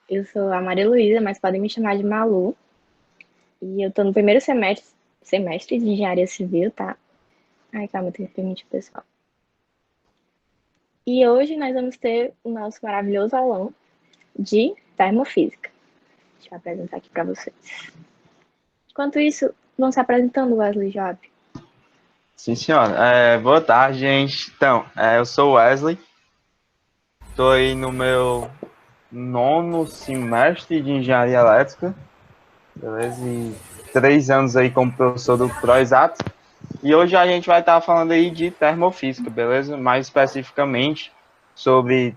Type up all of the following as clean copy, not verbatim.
Eu sou a Maria Luísa, mas podem me chamar de Malu. E eu tô no primeiro semestre de engenharia civil, tá? Ai, calma, tem que permitir o pessoal. E hoje nós vamos ter o nosso maravilhoso aulão de termofísica. Deixa eu apresentar aqui para vocês. Enquanto isso, vão se apresentando, Wesley e Job. Sim, senhora. Boa tarde, gente. Então, eu sou o Wesley, estou aí no meu nono semestre de engenharia elétrica, beleza? E 3 anos aí como professor do ProExato. E hoje a gente vai estar falando aí de termofísica, beleza? Mais especificamente sobre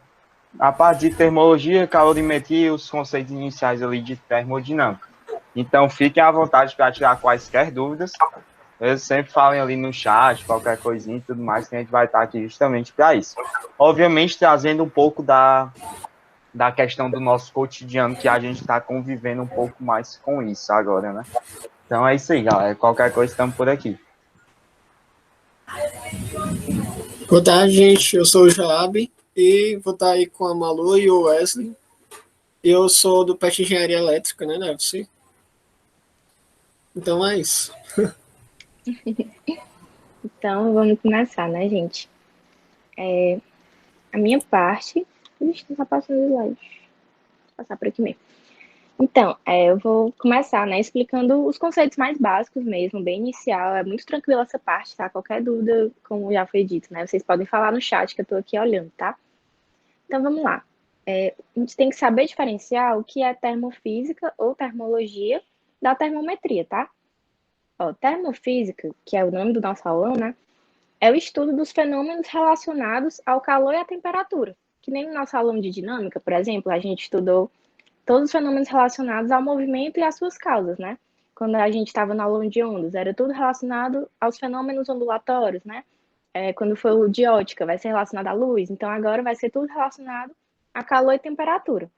a parte de termologia, calorimetria e os conceitos iniciais ali de termodinâmica. Então, fiquem à vontade para tirar quaisquer dúvidas. Eles sempre falem ali no chat, qualquer coisinha e tudo mais, que a gente vai estar aqui justamente para isso. Obviamente, trazendo um pouco da questão do nosso cotidiano, que a gente está convivendo um pouco mais com isso agora, né? Então é isso aí, galera. Qualquer coisa, estamos por aqui. Boa tarde, gente. Eu sou o Joab e vou estar aí com a Malu e o Wesley. Eu sou do PET Engenharia Elétrica, né, UFC? Então é isso. Então, vamos começar, né, gente? A minha parte... Ixi, não tá passando o slide. Vou passar por aqui mesmo. Então, eu vou começar, né, explicando os conceitos mais básicos mesmo, bem inicial. É muito tranquilo essa parte, tá? Qualquer dúvida, como já foi dito, né, vocês podem falar no chat que eu tô aqui olhando, tá? Então, vamos lá. A gente tem que saber diferenciar o que é termofísica ou termologia da termometria, tá? Ó, termofísica, que é o nome do nosso aulão, né, é o estudo dos fenômenos relacionados ao calor e à temperatura. Que nem no nosso aulão de dinâmica, por exemplo, a gente estudou todos os fenômenos relacionados ao movimento e às suas causas, né? Quando a gente estava na aula de ondas, era tudo relacionado aos fenômenos ondulatórios, né? Quando foi o de ótica, vai ser relacionado à luz, então agora vai ser tudo relacionado a calor e temperatura.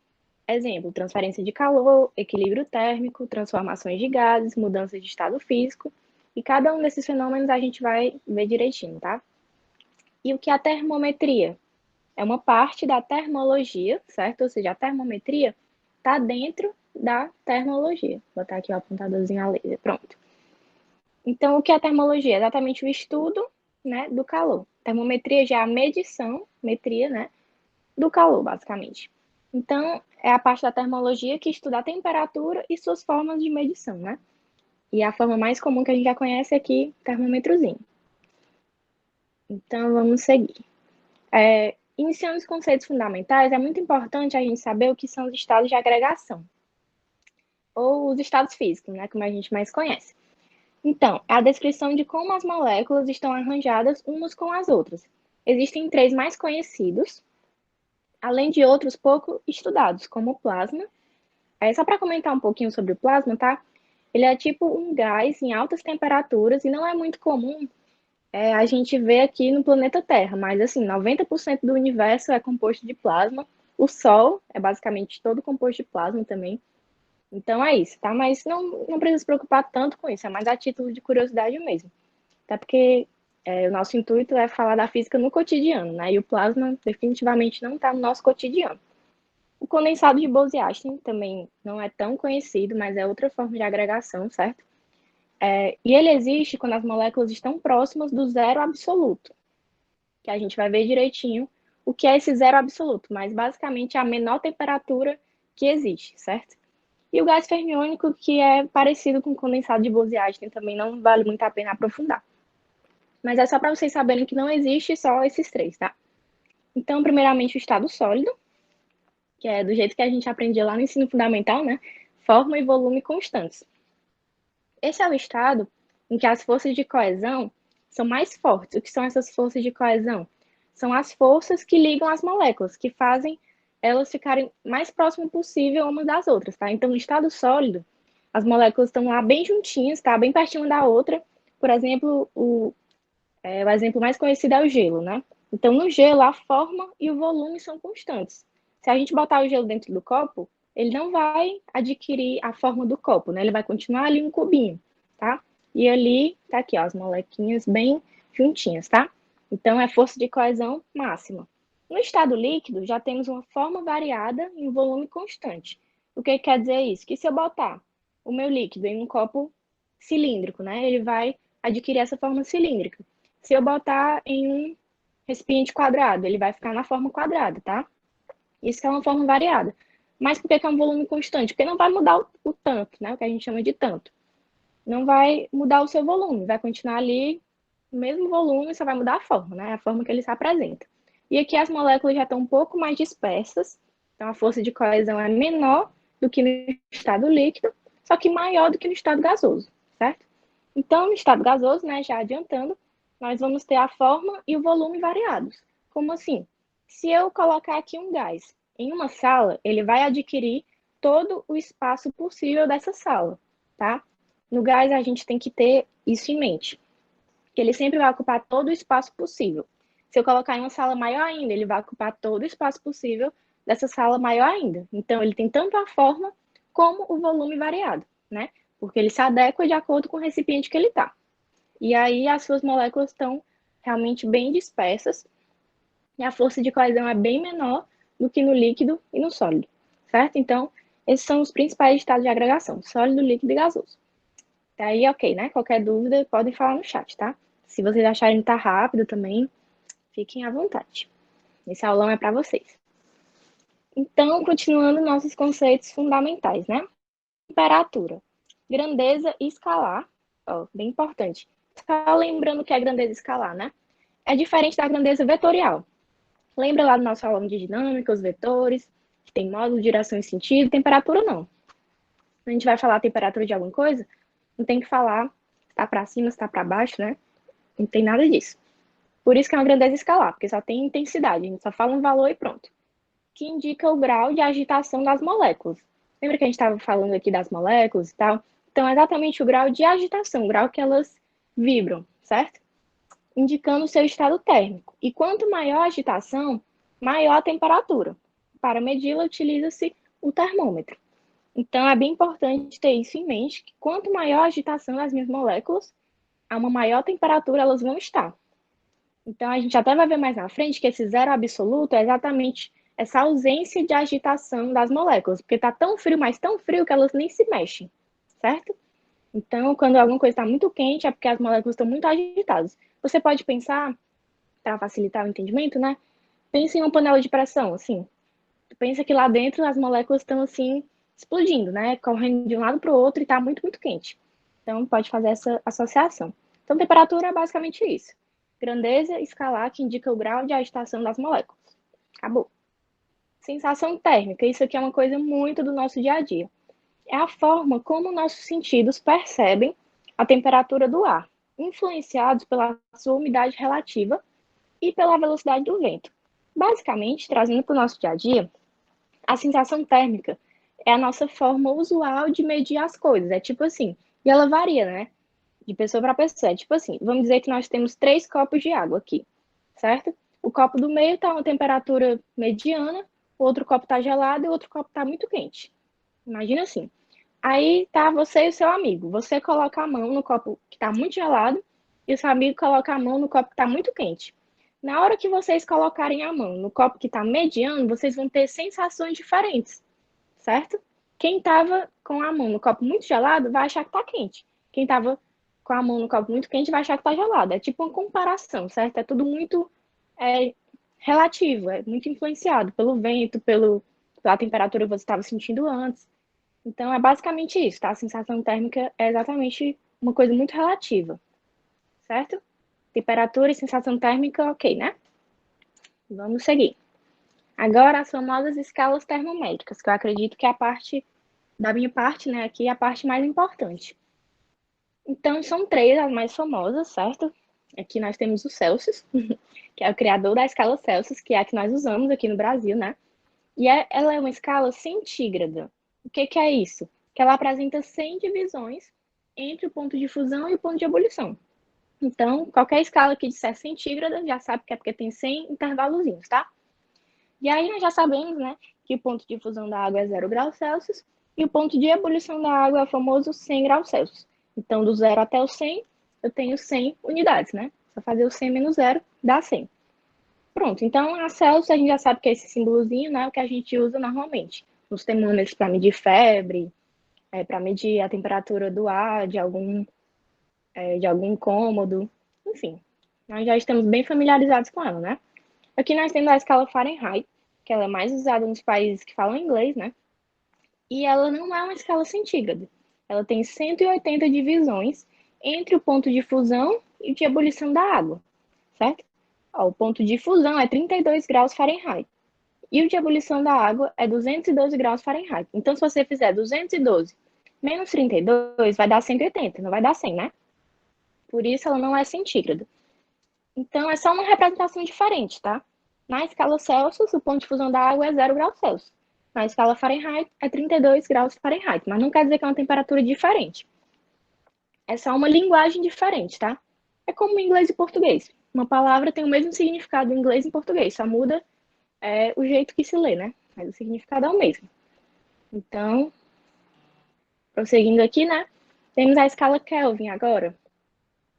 Exemplo, transferência de calor, equilíbrio térmico, transformações de gases, mudanças de estado físico, e cada um desses fenômenos a gente vai ver direitinho, tá? E o que é a termometria? É uma parte da termologia, certo? Ou seja, a termometria está dentro da termologia. Vou botar aqui o apontadorzinho a laser, pronto. Então, o que é a termologia? É exatamente o estudo, né, do calor. Termometria já é a medição, metria, né, do calor, basicamente. Então, é a parte da termologia que estuda a temperatura e suas formas de medição, né? E a forma mais comum que a gente já conhece é aqui, termômetrozinho. Então, vamos seguir. Iniciando os conceitos fundamentais, é muito importante a gente saber o que são os estados de agregação, ou os estados físicos, né, como a gente mais conhece. Então, é a descrição de como as moléculas estão arranjadas umas com as outras. Existem três mais conhecidos, além de outros pouco estudados, como o plasma. Só para comentar um pouquinho sobre o plasma, tá? Ele é tipo um gás em altas temperaturas e não é muito comum a gente ver aqui no planeta Terra, mas assim, 90% do universo é composto de plasma. O Sol é basicamente todo composto de plasma também. Então é isso, tá? Mas não precisa se preocupar tanto com isso, é mais a título de curiosidade mesmo. Até porque o nosso intuito é falar da física no cotidiano, né? E o plasma definitivamente não está no nosso cotidiano. O condensado de Bose-Einstein também não é tão conhecido, mas é outra forma de agregação, certo? E ele existe quando as moléculas estão próximas do zero absoluto, que a gente vai ver direitinho o que é esse zero absoluto, mas basicamente é a menor temperatura que existe, certo? E o gás fermiônico, que é parecido com o condensado de Bose-Einstein, também não vale muito a pena aprofundar. Mas é só para vocês saberem que não existe só esses três, tá? Então, primeiramente, o estado sólido, que é do jeito que a gente aprendia lá no ensino fundamental, né? Forma e volume constantes. Esse é o estado em que as forças de coesão são mais fortes. O que são essas forças de coesão? São as forças que ligam as moléculas, que fazem elas ficarem mais próximas possível umas das outras, tá? Então, no estado sólido, as moléculas estão lá bem juntinhas, tá? Bem pertinho da outra. Por exemplo, o exemplo mais conhecido é o gelo, né? Então, no gelo, a forma e o volume são constantes. Se a gente botar o gelo dentro do copo, ele não vai adquirir a forma do copo, né? Ele vai continuar ali um cubinho, tá? E ali, tá aqui, ó, as molequinhas bem juntinhas, tá? Então, é força de coesão máxima. No estado líquido, já temos uma forma variada em volume constante. O que quer dizer isso? Que se eu botar o meu líquido em um copo cilíndrico, né, ele vai adquirir essa forma cilíndrica. Se eu botar em um recipiente quadrado, ele vai ficar na forma quadrada, tá? Isso é uma forma variada. Mas por que é um volume constante? Porque não vai mudar o tanto, né, o que a gente chama de tanto. Não vai mudar o seu volume, vai continuar ali o mesmo volume, só vai mudar a forma, né, a forma que ele se apresenta. E aqui as moléculas já estão um pouco mais dispersas, então a força de coesão é menor do que no estado líquido, só que maior do que no estado gasoso, certo? Então, no estado gasoso, né, já adiantando, nós vamos ter a forma e o volume variados. Como assim? Se eu colocar aqui um gás em uma sala, ele vai adquirir todo o espaço possível dessa sala, tá? No gás, a gente tem que ter isso em mente, que ele sempre vai ocupar todo o espaço possível. Se eu colocar em uma sala maior ainda, ele vai ocupar todo o espaço possível dessa sala maior ainda. Então, ele tem tanto a forma como o volume variado, né? Porque ele se adequa de acordo com o recipiente que ele está. E aí, as suas moléculas estão realmente bem dispersas e a força de coesão é bem menor do que no líquido e no sólido, certo? Então, esses são os principais estados de agregação, sólido, líquido e gasoso. Tá aí, ok, né? Qualquer dúvida, podem falar no chat, tá? Se vocês acharem que tá rápido também, fiquem à vontade. Esse aulão é para vocês. Então, continuando nossos conceitos fundamentais, né? Temperatura, grandeza escalar, ó, bem importante. Só lembrando que é grandeza escalar, né? É diferente da grandeza vetorial. Lembra lá do nosso aulão de dinâmica, os vetores, que tem módulo, direção e sentido, temperatura não. A gente vai falar a temperatura de alguma coisa, não tem que falar se está para cima, se está para baixo, né? Não tem nada disso. Por isso que é uma grandeza escalar, porque só tem intensidade, a gente só fala um valor e pronto. Que indica o grau de agitação das moléculas. Lembra que a gente estava falando aqui das moléculas e tal? Então, é exatamente o grau de agitação, o grau que elas vibram, certo? Indicando o seu estado térmico. E quanto maior a agitação, maior a temperatura. Para medi-la, utiliza-se o termômetro. Então, é bem importante ter isso em mente, que quanto maior a agitação das minhas moléculas, a uma maior temperatura elas vão estar. Então, a gente até vai ver mais na frente que esse zero absoluto é exatamente essa ausência de agitação das moléculas, porque está tão frio, mas tão frio que elas nem se mexem, certo? Então, quando alguma coisa está muito quente, é porque as moléculas estão muito agitadas. Você pode pensar, para facilitar o entendimento, né? Pense em uma panela de pressão, assim. Pensa que lá dentro as moléculas estão, assim, explodindo, né? Correndo de um lado para o outro e está muito, muito quente. Então, pode fazer essa associação. Então, temperatura é basicamente isso. Grandeza escalar, que indica o grau de agitação das moléculas. Acabou. Sensação térmica. Isso aqui é uma coisa muito do nosso dia a dia. É a forma como nossos sentidos percebem a temperatura do ar, influenciados pela sua umidade relativa e pela velocidade do vento. Basicamente, trazendo para o nosso dia a dia, a sensação térmica é a nossa forma usual de medir as coisas. É tipo assim, e ela varia, né? De pessoa para pessoa. É tipo assim, vamos dizer que nós temos 3 copos de água aqui, certo? O copo do meio está a uma temperatura mediana, o outro copo está gelado e o outro copo está muito quente. Imagina assim. Aí tá você e o seu amigo. Você coloca a mão no copo que está muito gelado e o seu amigo coloca a mão no copo que está muito quente. Na hora que vocês colocarem a mão no copo que está mediano, vocês vão ter sensações diferentes, certo? Quem estava com a mão no copo muito gelado vai achar que está quente. Quem estava com a mão no copo muito quente vai achar que está gelado. É tipo uma comparação, certo? É tudo muito relativo, é muito influenciado pelo vento, pela temperatura que você estava sentindo antes. Então, é basicamente isso, tá? A sensação térmica é exatamente uma coisa muito relativa, certo? Temperatura e sensação térmica, ok, né? Vamos seguir. Agora, as famosas escalas termométricas, que eu acredito que é a parte, da minha parte, né, aqui é a parte mais importante. Então, são 3 as mais famosas, certo? Aqui nós temos o Celsius, que é o criador da escala Celsius, que é a que nós usamos aqui no Brasil, né? E ela é uma escala centígrada. O que é isso? Que ela apresenta 100 divisões entre o ponto de fusão e o ponto de ebulição. Então, qualquer escala que disser centígrada, já sabe que é porque tem 100 intervalozinhos, tá? E aí nós já sabemos, né, que o ponto de fusão da água é 0 graus Celsius e o ponto de ebulição da água é o famoso 100 graus Celsius. Então, do 0 até o 100, eu tenho 100 unidades, né? Só fazer o 100 menos 0 dá 100. Pronto, então a Celsius a gente já sabe que é esse símbolozinho, né, o que a gente usa normalmente nos termômetros para medir febre, para medir a temperatura do ar de algum incômodo, enfim. Nós já estamos bem familiarizados com ela, né? Aqui nós temos a escala Fahrenheit, que ela é mais usada nos países que falam inglês, né? E ela não é uma escala centígrada. Ela tem 180 divisões entre o ponto de fusão e de ebulição da água, certo? Ó, o ponto de fusão é 32 graus Fahrenheit. E o de ebulição da água é 212 graus Fahrenheit. Então, se você fizer 212 menos 32, vai dar 180, não vai dar 100, né? Por isso, ela não é centígrada. Então, é só uma representação diferente, tá? Na escala Celsius, o ponto de fusão da água é 0 graus Celsius. Na escala Fahrenheit, é 32 graus Fahrenheit. Mas não quer dizer que é uma temperatura diferente. É só uma linguagem diferente, tá? É como inglês e português. Uma palavra tem o mesmo significado em inglês e em português, só muda o jeito que se lê, né? Mas o significado é o mesmo. Então, prosseguindo aqui, né? Temos a escala Kelvin agora,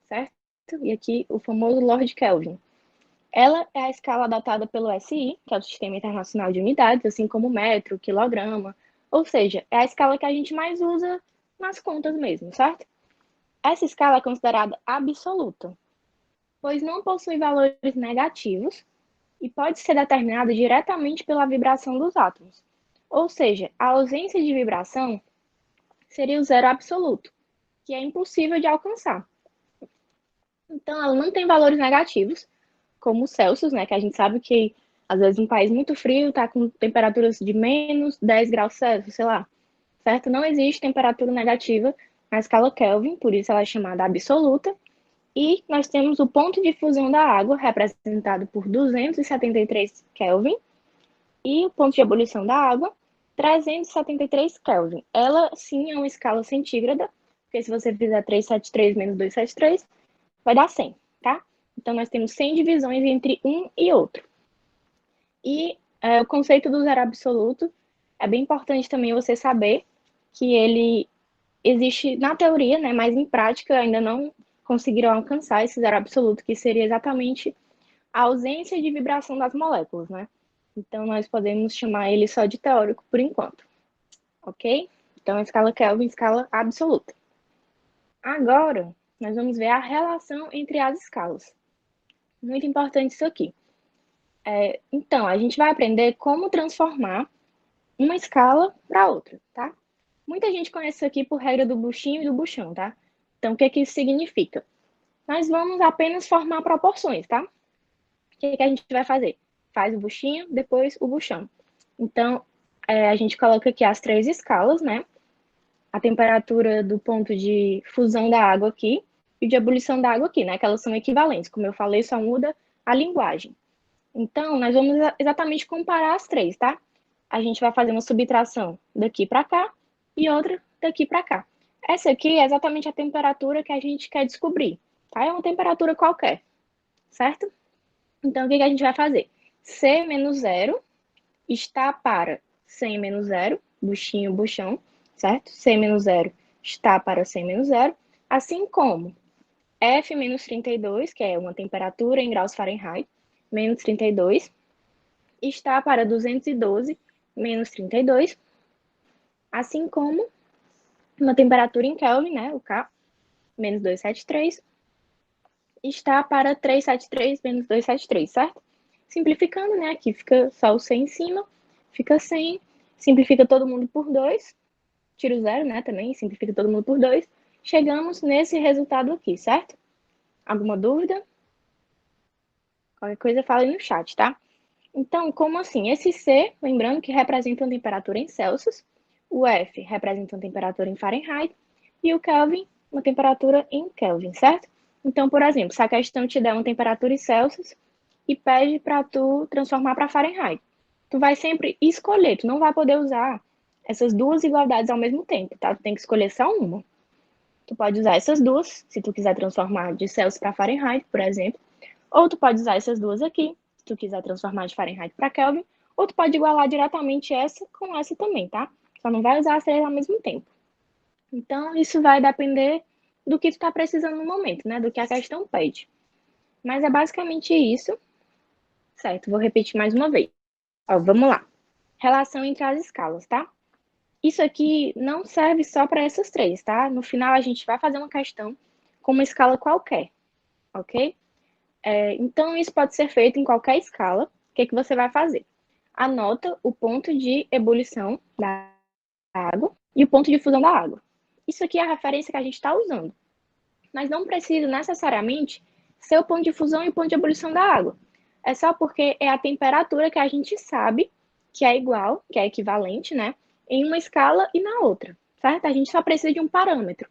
certo? E aqui o famoso Lord Kelvin. Ela é a escala adotada pelo SI, que é o Sistema Internacional de Unidades, assim como metro, quilograma, ou seja, é a escala que a gente mais usa nas contas mesmo, certo? Essa escala é considerada absoluta, pois não possui valores negativos e pode ser determinada diretamente pela vibração dos átomos. Ou seja, a ausência de vibração seria o zero absoluto, que é impossível de alcançar. Então, ela não tem valores negativos, como o Celsius, né, que a gente sabe que, às vezes, um país muito frio está com temperaturas de menos 10 graus Celsius, sei lá, certo? Não existe temperatura negativa na escala Kelvin, por isso ela é chamada absoluta. E nós temos o ponto de fusão da água, representado por 273 Kelvin, e o ponto de ebulição da água, 373 Kelvin. Ela, sim, é uma escala centígrada, porque se você fizer 373 menos 273, vai dar 100, tá? Então, nós temos 100 divisões entre um e outro. E o conceito do zero absoluto é bem importante também você saber que ele existe na teoria, né, mas em prática ainda não conseguiram alcançar esse zero absoluto, que seria exatamente a ausência de vibração das moléculas, né? Então, nós podemos chamar ele só de teórico por enquanto, ok? Então, a escala Kelvin, escala absoluta. Agora, nós vamos ver a relação entre as escalas. Muito importante isso aqui. Então, a gente vai aprender como transformar uma escala para outra, tá? Muita gente conhece isso aqui por regra do buchinho e do buchão, tá? Então, o que que isso significa? Nós vamos apenas formar proporções, tá? O que que a gente vai fazer? Faz o buchinho, depois o buchão. Então, a gente coloca aqui as três escalas, né? A temperatura do ponto de fusão da água aqui e de ebulição da água aqui, né? Que elas são equivalentes. Como eu falei, só muda a linguagem. Então, nós vamos exatamente comparar as três, tá? A gente vai fazer uma subtração daqui para cá e outra daqui para cá. Essa aqui é exatamente a temperatura que a gente quer descobrir, tá? É uma temperatura qualquer, certo? Então, o que a gente vai fazer? C menos zero está para 100 menos zero, buchinho, buchão, certo? C menos zero está para 100 menos zero, assim como F menos 32, que é uma temperatura em graus Fahrenheit, menos 32, está para 212 menos 32, assim como uma temperatura em Kelvin, né, o K, menos 273, está para 373 menos 273, certo? Simplificando, né, aqui fica só o 100 em cima, fica 100, simplifica todo mundo por 2, tira o zero, né, também, simplifica todo mundo por 2, chegamos nesse resultado aqui, certo? Alguma dúvida? Qualquer coisa fala aí no chat, tá? Então, como assim? Esse C, lembrando que representa uma temperatura em Celsius, o F representa uma temperatura em Fahrenheit e o Kelvin uma temperatura em Kelvin, certo? Então, por exemplo, se a questão te der uma temperatura em Celsius e pede para tu transformar para Fahrenheit, tu vai sempre escolher, tu não vai poder usar essas duas igualdades ao mesmo tempo, tá? Tu tem que escolher só uma. Tu pode usar essas duas, se tu quiser transformar de Celsius para Fahrenheit, por exemplo, ou tu pode usar essas duas aqui, se tu quiser transformar de Fahrenheit para Kelvin, ou tu pode igualar diretamente essa com essa também, tá? Só não vai usar as três ao mesmo tempo. Então, isso vai depender do que tu está precisando no momento, né? Do que a questão pede. Mas é basicamente isso. Certo, vou repetir mais uma vez. Ó, vamos lá. Relação entre as escalas, tá? Isso aqui não serve só para essas três, tá? No final, a gente vai fazer uma questão com uma escala qualquer, ok? Então, isso pode ser feito em qualquer escala. O que você vai fazer? Anota o ponto de ebulição da água e o ponto de fusão da água. Isso aqui é a referência que a gente está usando. Mas não precisa necessariamente ser o ponto de fusão e o ponto de ebulição da água. É só porque é a temperatura que a gente sabe que é igual, que é equivalente, né? Em uma escala e na outra, certo? A gente só precisa de um parâmetro,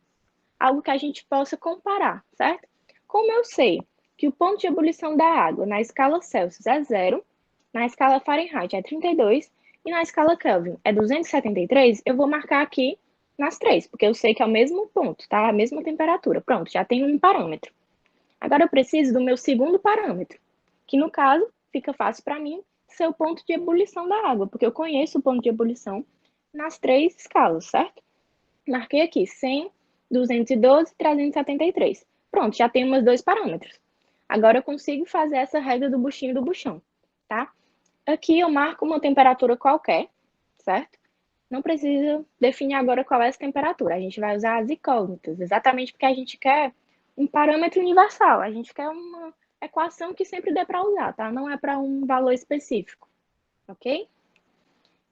algo que a gente possa comparar, certo? Como eu sei que o ponto de ebulição da água na escala Celsius é 0, na escala Fahrenheit é 32 e na escala Kelvin é 273, eu vou marcar aqui nas três, porque eu sei que é o mesmo ponto, tá? A mesma temperatura. Pronto, já tenho um parâmetro. Agora eu preciso do meu segundo parâmetro, que no caso fica fácil para mim ser o ponto de ebulição da água, porque eu conheço o ponto de ebulição nas três escalas, certo? Marquei aqui 100, 212 e 373. Pronto, já tenho meus dois parâmetros. Agora eu consigo fazer essa regra do buchinho do buchão, tá? Aqui eu marco uma temperatura qualquer, certo? Não precisa definir agora qual é essa temperatura. A gente vai usar as incógnitas, exatamente porque a gente quer um parâmetro universal. A gente quer uma equação que sempre dê para usar, tá? Não é para um valor específico, ok?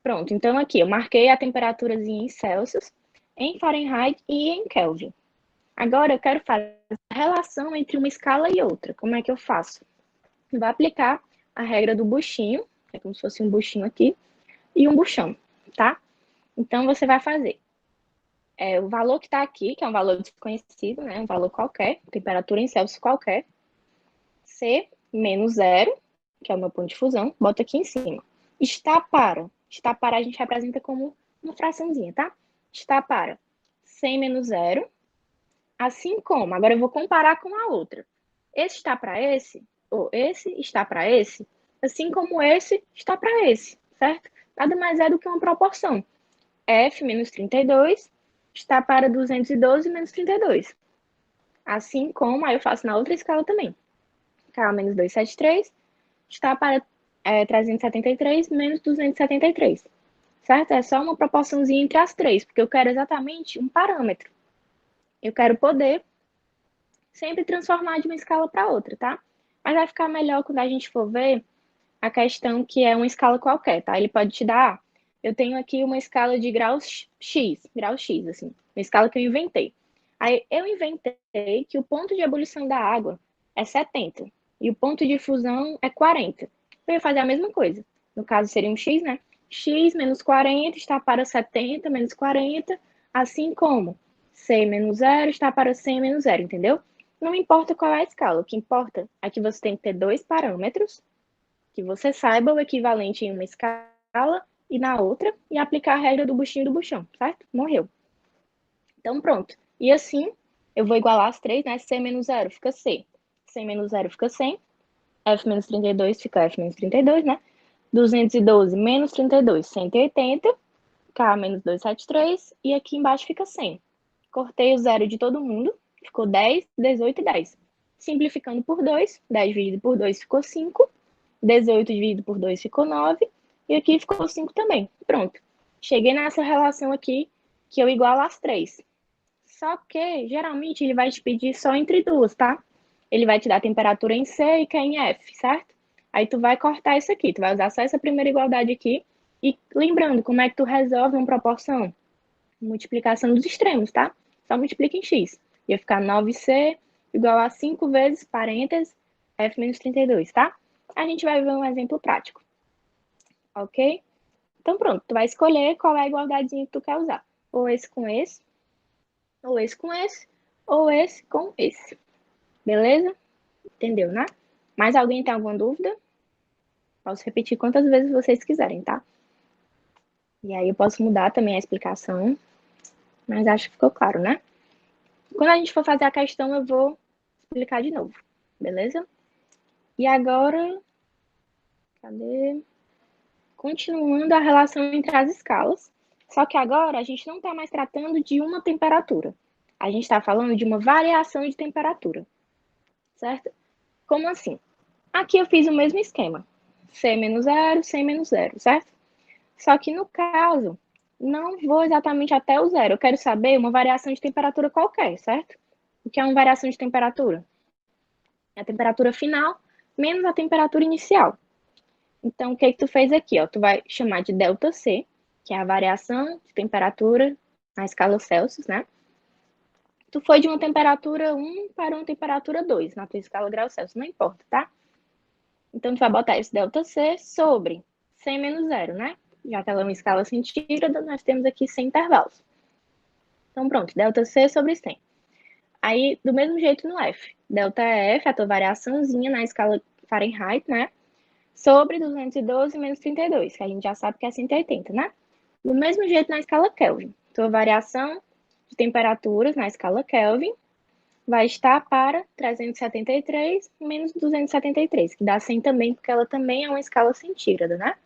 Pronto, então aqui eu marquei a temperaturazinha em Celsius, em Fahrenheit e em Kelvin. Agora eu quero fazer a relação entre uma escala e outra. Como é que eu faço? Eu vou aplicar a regra do buchinho, é como se fosse um buchinho aqui, e um buchão, tá? Então você vai fazer o valor que está aqui, que é um valor desconhecido, né? Um valor qualquer, temperatura em Celsius qualquer, C menos 0, que é o meu ponto de fusão, bota aqui em cima. Está para a gente representa como uma fraçãozinha, tá? Está para 100 menos 0, assim como, agora eu vou comparar com a outra. Esse está para esse, ou esse está para esse, assim como esse está para esse, certo? Nada mais é do que uma proporção. F menos 32 está para 212 menos 32. Assim como, aí eu faço na outra escala também. K menos 273 está para 373 menos 273. Certo? É só uma proporçãozinha entre as três, porque eu quero exatamente um parâmetro. Eu quero poder sempre transformar de uma escala para outra, tá? Mas vai ficar melhor quando a gente for ver a questão que é uma escala qualquer, tá? Ele pode te dar, eu tenho aqui uma escala de graus X, assim, uma escala que eu inventei. Aí eu inventei que o ponto de ebulição da água é 70 e o ponto de fusão é 40. Eu ia fazer a mesma coisa. No caso seria um X, né? X menos 40 está para 70 menos 40, assim como C menos 0 está para 100 menos 0, entendeu? Não importa qual é a escala, o que importa é que você tem que ter dois parâmetros, que você saiba o equivalente em uma escala e na outra, e aplicar a regra do buchinho do buchão, certo? Morreu. Então, pronto. E assim, eu vou igualar as três, né? C menos 0 fica C. 100 menos 0 fica 100. F menos 32 fica F menos 32, né? 212 menos 32, 180. K menos 273. E aqui embaixo fica 100. Cortei o zero de todo mundo. Ficou 10, 18 e 10. Simplificando por 2, 10 dividido por 2 ficou 5. 18 dividido por 2 ficou 9. E aqui ficou 5 também. Pronto. Cheguei nessa relação aqui, que eu igualo as três. Só que, geralmente, ele vai te pedir só entre duas, tá? Ele vai te dar temperatura em C e Q em F, certo? Aí tu vai cortar isso aqui. Tu vai usar só essa primeira igualdade aqui. E lembrando, como é que tu resolve uma proporção? Multiplicação dos extremos, tá? Só multiplica em x. Ia ficar 9c igual a 5 vezes parênteses f menos 32, tá? A gente vai ver um exemplo prático, ok? Então pronto, tu vai escolher qual é a igualdadezinha que tu quer usar. Ou esse com esse, ou esse com esse, ou esse com esse. Beleza? Entendeu, né? Mais alguém tem alguma dúvida? Posso repetir quantas vezes vocês quiserem, tá? E aí eu posso mudar também a explicação, mas acho que ficou claro, né? Quando a gente for fazer a questão, eu vou explicar de novo, beleza? E agora, cadê? Continuando a relação entre as escalas, só que agora a gente não está mais tratando de uma temperatura. A gente está falando de uma variação de temperatura, certo? Como assim? Aqui eu fiz o mesmo esquema. C menos zero, C menos zero, certo? Só que no caso, não vou exatamente até o zero. Eu quero saber uma variação de temperatura qualquer, certo? O que é uma variação de temperatura? É a temperatura final menos a temperatura inicial. Então, o que tu fez aqui? Ó? Tu vai chamar de ΔC, que é a variação de temperatura na escala Celsius, né? Tu foi de uma temperatura 1 para uma temperatura 2 na tua escala grau Celsius, não importa, tá? Então, tu vai botar esse ΔC sobre 100 menos zero, né? Já que ela é uma escala centígrada, nós temos aqui 100 intervalos. Então, pronto, ΔC sobre 100. Aí, do mesmo jeito no F. ΔF, a tua variaçãozinha na escala Fahrenheit, né? Sobre 212 menos 32, que a gente já sabe que é 180, né? Do mesmo jeito na escala Kelvin. Tua variação de temperaturas na escala Kelvin vai estar para 373 menos 273, que dá 100 também, porque ela também é uma escala centígrada, né?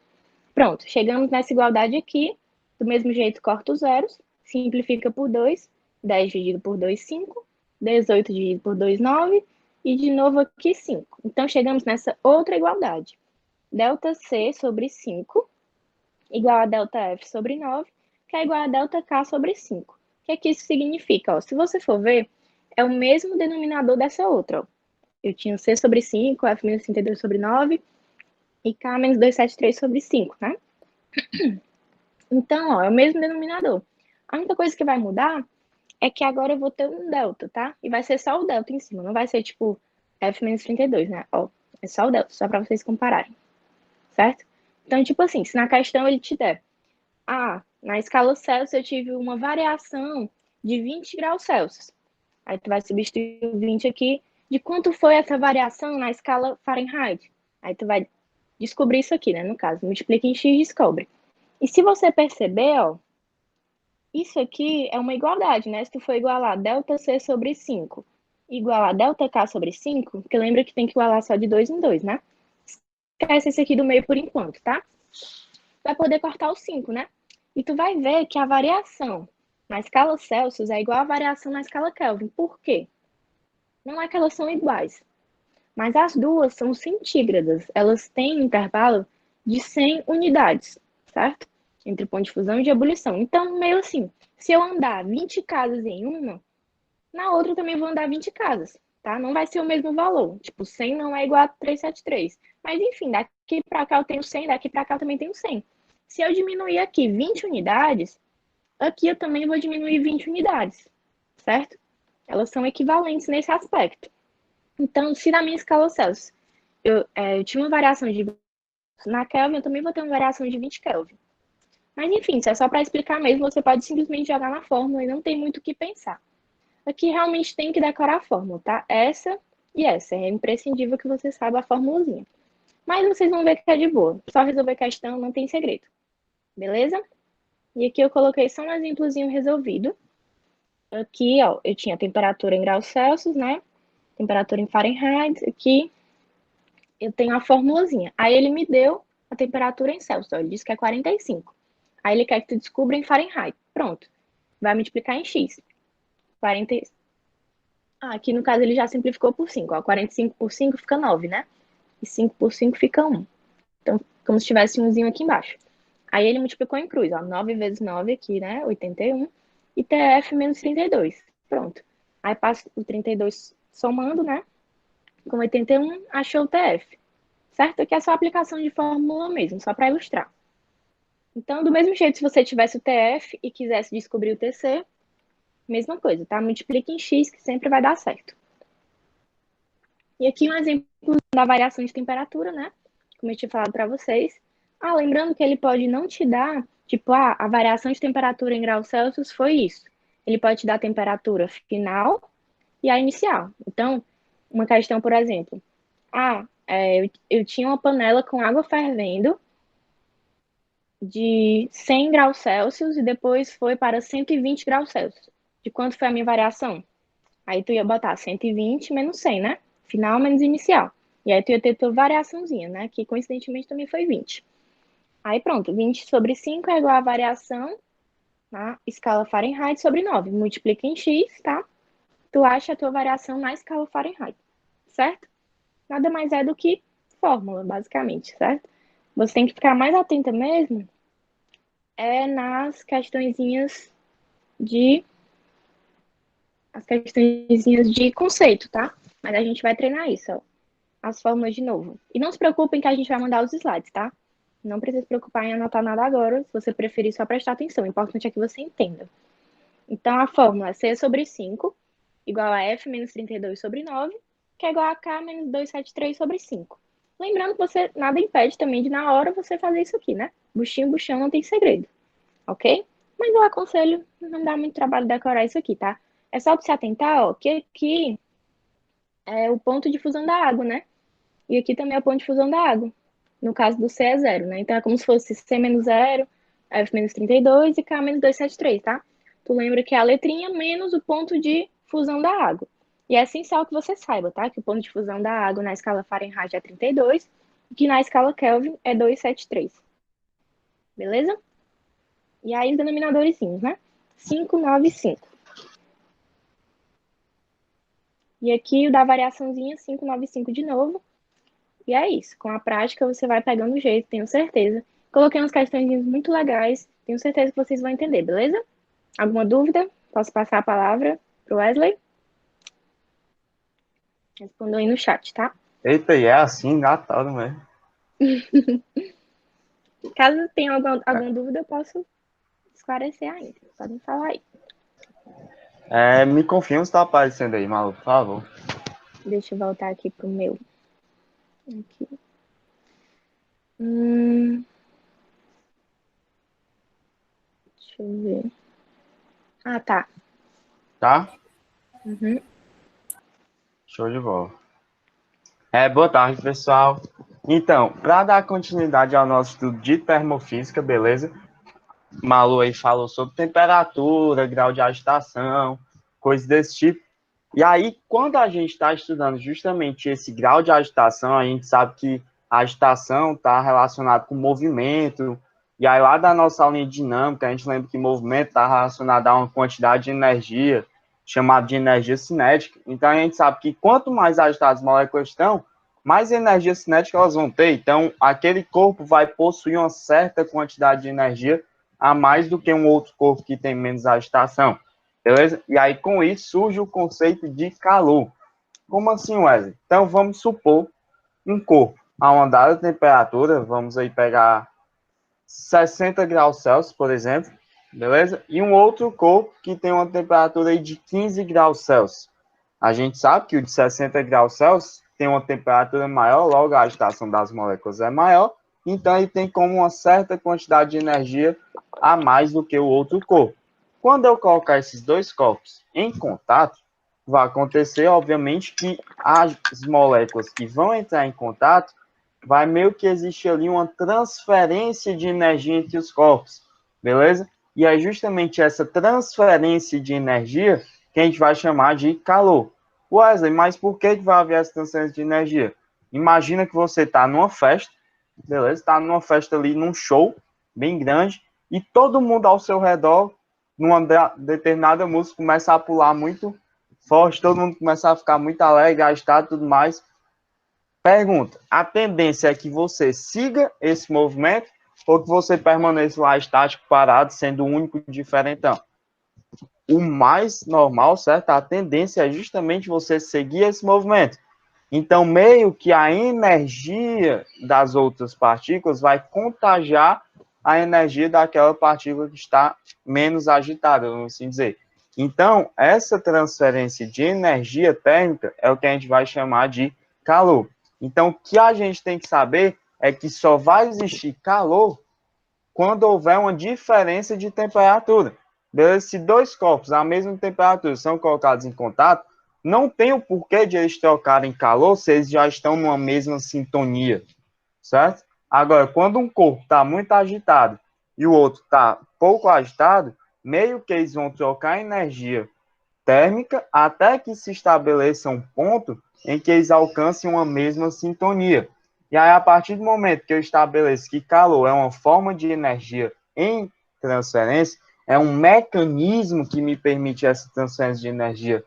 Pronto, chegamos nessa igualdade aqui. Do mesmo jeito, corta os zeros, simplifica por 2, 10 dividido por 2, 5, 18 dividido por 2, 9, e de novo aqui 5. Então, chegamos nessa outra igualdade. ΔC sobre 5 igual a ΔF sobre 9, que é igual a ΔK sobre 5. O que é que isso significa? Ó, se você for ver, é o mesmo denominador dessa outra. Ó. Eu tinha o C sobre 5, F menos 32 sobre 9 e K menos 273 sobre 5, né? Então, ó, é o mesmo denominador. A única coisa que vai mudar é que agora eu vou ter um delta, tá? E vai ser só o delta em cima, não vai ser tipo F menos 32, né? Ó, é só o delta, só para vocês compararem, certo? Então, tipo assim, se na questão ele te der, na escala Celsius eu tive uma variação de 20 graus Celsius. Aí tu vai substituir o 20 aqui. De quanto foi essa variação na escala Fahrenheit? Aí tu vai descobrir isso aqui, né? No caso, multiplica em x e descobre. E se você perceber, ó, isso aqui é uma igualdade, né? Se tu for igualar ΔC sobre 5 igual a ΔK sobre 5, porque lembra que tem que igualar só de 2 em 2, né? Esquece esse aqui do meio por enquanto, tá? Vai poder cortar o 5, né? E tu vai ver que a variação na escala Celsius é igual à variação na escala Kelvin. Por quê? Não é que elas são iguais, mas as duas são centígradas. Elas têm um intervalo de 100 unidades, certo? Entre o ponto de fusão e de ebulição. Então, meio assim, se eu andar 20 casas em uma, na outra eu também vou andar 20 casas, tá? Não vai ser o mesmo valor. Tipo, 100 não é igual a 373. Mas, enfim, daqui para cá eu tenho 100, daqui para cá eu também tenho 100. Se eu diminuir aqui 20 unidades, aqui eu também vou diminuir 20 unidades, certo? Elas são equivalentes nesse aspecto. Então, se na minha escala Celsius eu tinha uma variação de na Kelvin, eu também vou ter uma variação de 20 Kelvin. Mas, enfim, isso é só para explicar mesmo, você pode simplesmente jogar na fórmula e não tem muito o que pensar. Aqui realmente tem que decorar a fórmula, tá? Essa e essa. É imprescindível que você saiba a formulazinha. Mas vocês vão ver que é de boa. Só resolver questão, não tem segredo. Beleza? E aqui eu coloquei só um exemplozinho resolvido. Aqui, ó, eu tinha temperatura em graus Celsius, né? Temperatura em Fahrenheit. Aqui eu tenho a formulazinha. Aí ele me deu a temperatura em Celsius. Ó, ele disse que é 45. Aí ele quer que tu descubra em Fahrenheit. Pronto. Vai multiplicar em x. 40... aqui no caso ele já simplificou por 5. Ó. 45 por 5 fica 9, né? E 5 por 5 fica 1. Então, como se tivesse umzinho aqui embaixo. Aí ele multiplicou em cruz. Ó. 9 vezes 9 aqui, né? 81. E TF menos 32. Pronto. Aí passa o 32 somando, né? Com 81, achou o TF. Certo? Aqui é só aplicação de fórmula mesmo, só para ilustrar. Então, do mesmo jeito, se você tivesse o TF e quisesse descobrir o TC, mesma coisa, tá? Multiplica em x, que sempre vai dar certo. E aqui um exemplo da variação de temperatura, né? Como eu tinha falado para vocês. Lembrando que ele pode não te dar, tipo, a variação de temperatura em graus Celsius foi isso. Ele pode te dar a temperatura final e a inicial. Então, uma questão, por exemplo, eu tinha uma panela com água fervendo de 100 graus Celsius e depois foi para 120 graus Celsius. De quanto foi a minha variação? Aí tu ia botar 120 menos 100, né? Final menos inicial. E aí tu ia ter tua variaçãozinha, né? Que coincidentemente também foi 20. Aí pronto, 20 sobre 5 é igual a variação na escala Fahrenheit sobre 9. Multiplica em x, tá? Tu acha a tua variação na escala Fahrenheit, certo? Nada mais é do que fórmula, basicamente, certo? Você tem que ficar mais atenta mesmo nas questõezinhas de conceito, tá? Mas a gente vai treinar isso, ó. As fórmulas de novo. E não se preocupem que a gente vai mandar os slides, tá? Não precisa se preocupar em anotar nada agora. Se você preferir, só prestar atenção. O importante é que você entenda. Então, a fórmula é C sobre 5 igual a F menos 32 sobre 9, que é igual a K menos 273 sobre 5. Lembrando que você nada impede também de, na hora, você fazer isso aqui, né? Buchinho, buchão, não tem segredo. Ok? Mas eu aconselho não dar muito trabalho decorar isso aqui, tá? É só você atentar, ó, que aqui é o ponto de fusão da água, né? E aqui também é o ponto de fusão da água. No caso do C é 0, né? Então é como se fosse C menos 0, F menos 32 e K menos 273, tá? Tu lembra que é a letrinha menos o ponto de fusão da água. E é essencial que você saiba, tá? Que o ponto de fusão da água na escala Fahrenheit é 32 e que na escala Kelvin é 273. Beleza? E aí os denominadorzinhos, né? 5, 9 e 5. E aqui o da variaçãozinha 5, 9 e 5 de novo. E é isso. Com a prática você vai pegando o jeito, tenho certeza. Coloquei umas questões muito legais. Tenho certeza que vocês vão entender, beleza? Alguma dúvida? Posso passar a palavra pro Wesley? Respondam aí no chat, tá? Eita, e é assim, engatado mesmo. Caso tenha alguma dúvida, eu posso esclarecer ainda. Podem falar aí. Me confirma se tá aparecendo aí, Malu, por favor. Deixa eu voltar aqui pro meu. Aqui. Deixa eu ver. Ah, tá. Tá? Uhum. Show de bola. Boa tarde, pessoal. Então, para dar continuidade ao nosso estudo de termofísica, beleza? Malu aí falou sobre temperatura, grau de agitação, coisas desse tipo. E aí, quando a gente está estudando justamente esse grau de agitação, a gente sabe que a agitação está relacionada com movimento. E aí, lá da nossa aulinha de dinâmica, a gente lembra que movimento está relacionado a uma quantidade de energia, chamada de energia cinética. Então, a gente sabe que quanto mais agitadas as moléculas estão, mais energia cinética elas vão ter. Então, aquele corpo vai possuir uma certa quantidade de energia a mais do que um outro corpo que tem menos agitação. Beleza? E aí, com isso, surge o conceito de calor. Como assim, Wesley? Então, vamos supor um corpo a uma dada temperatura, vamos aí pegar 60 graus Celsius, por exemplo, beleza? E um outro corpo que tem uma temperatura aí de 15 graus Celsius. A gente sabe que o de 60 graus Celsius tem uma temperatura maior, logo a agitação das moléculas é maior, então ele tem como uma certa quantidade de energia a mais do que o outro corpo. Quando eu colocar esses dois corpos em contato, vai acontecer, obviamente, que as moléculas que vão entrar em contato, vai meio que existir ali uma transferência de energia entre os corpos, beleza? E é justamente essa transferência de energia que a gente vai chamar de calor. Wesley, mas por que vai haver essa transferência de energia? Imagina que você está numa festa, beleza? Está numa festa ali, num show bem grande, e todo mundo ao seu redor, numa determinada música, começa a pular muito forte, todo mundo começa a ficar muito alegre, agitado e tudo mais. Pergunta, a tendência é que você siga esse movimento ou que você permaneça lá estático, parado, sendo o único diferentão? O mais normal, certo? A tendência é justamente você seguir esse movimento. Então, meio que a energia das outras partículas vai contagiar a energia daquela partícula que está menos agitada, vamos assim dizer. Então, essa transferência de energia térmica é o que a gente vai chamar de calor. Então, o que a gente tem que saber é que só vai existir calor quando houver uma diferença de temperatura. Beleza? Se dois corpos à mesma temperatura são colocados em contato, não tem o porquê de eles trocarem calor se eles já estão numa mesma sintonia, certo? Agora, quando um corpo está muito agitado e o outro está pouco agitado, meio que eles vão trocar energia térmica até que se estabeleça um ponto em que eles alcancem uma mesma sintonia. E aí, a partir do momento que eu estabeleço que calor é uma forma de energia em transferência, é um mecanismo que me permite essa transferência de energia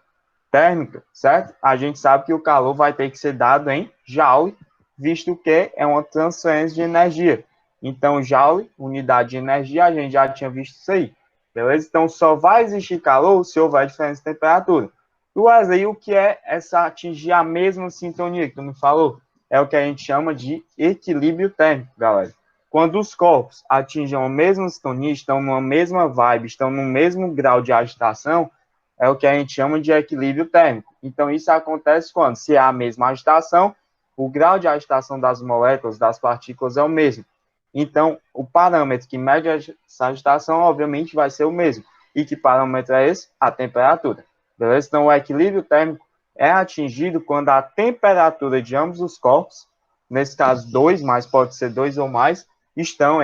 térmica, certo? A gente sabe que o calor vai ter que ser dado em Joule visto que é uma transferência de energia. Então, Joule, unidade de energia, a gente já tinha visto isso aí. Beleza? Então, só vai existir calor se houver diferença de temperatura. Wesley, o que é essa atingir a mesma sintonia que tu me falou? É o que a gente chama de equilíbrio térmico, galera. Quando os corpos atingem a mesma sintonia, estão numa mesma vibe, estão no mesmo grau de agitação, é o que a gente chama de equilíbrio térmico. Então, isso acontece quando, se há a mesma agitação, o grau de agitação das moléculas, das partículas é o mesmo. Então, o parâmetro que mede essa agitação, obviamente, vai ser o mesmo. E que parâmetro é esse? A temperatura. Beleza? Então, o equilíbrio térmico é atingido quando a temperatura de ambos os corpos, nesse caso 2, mas pode ser 2 ou mais, estão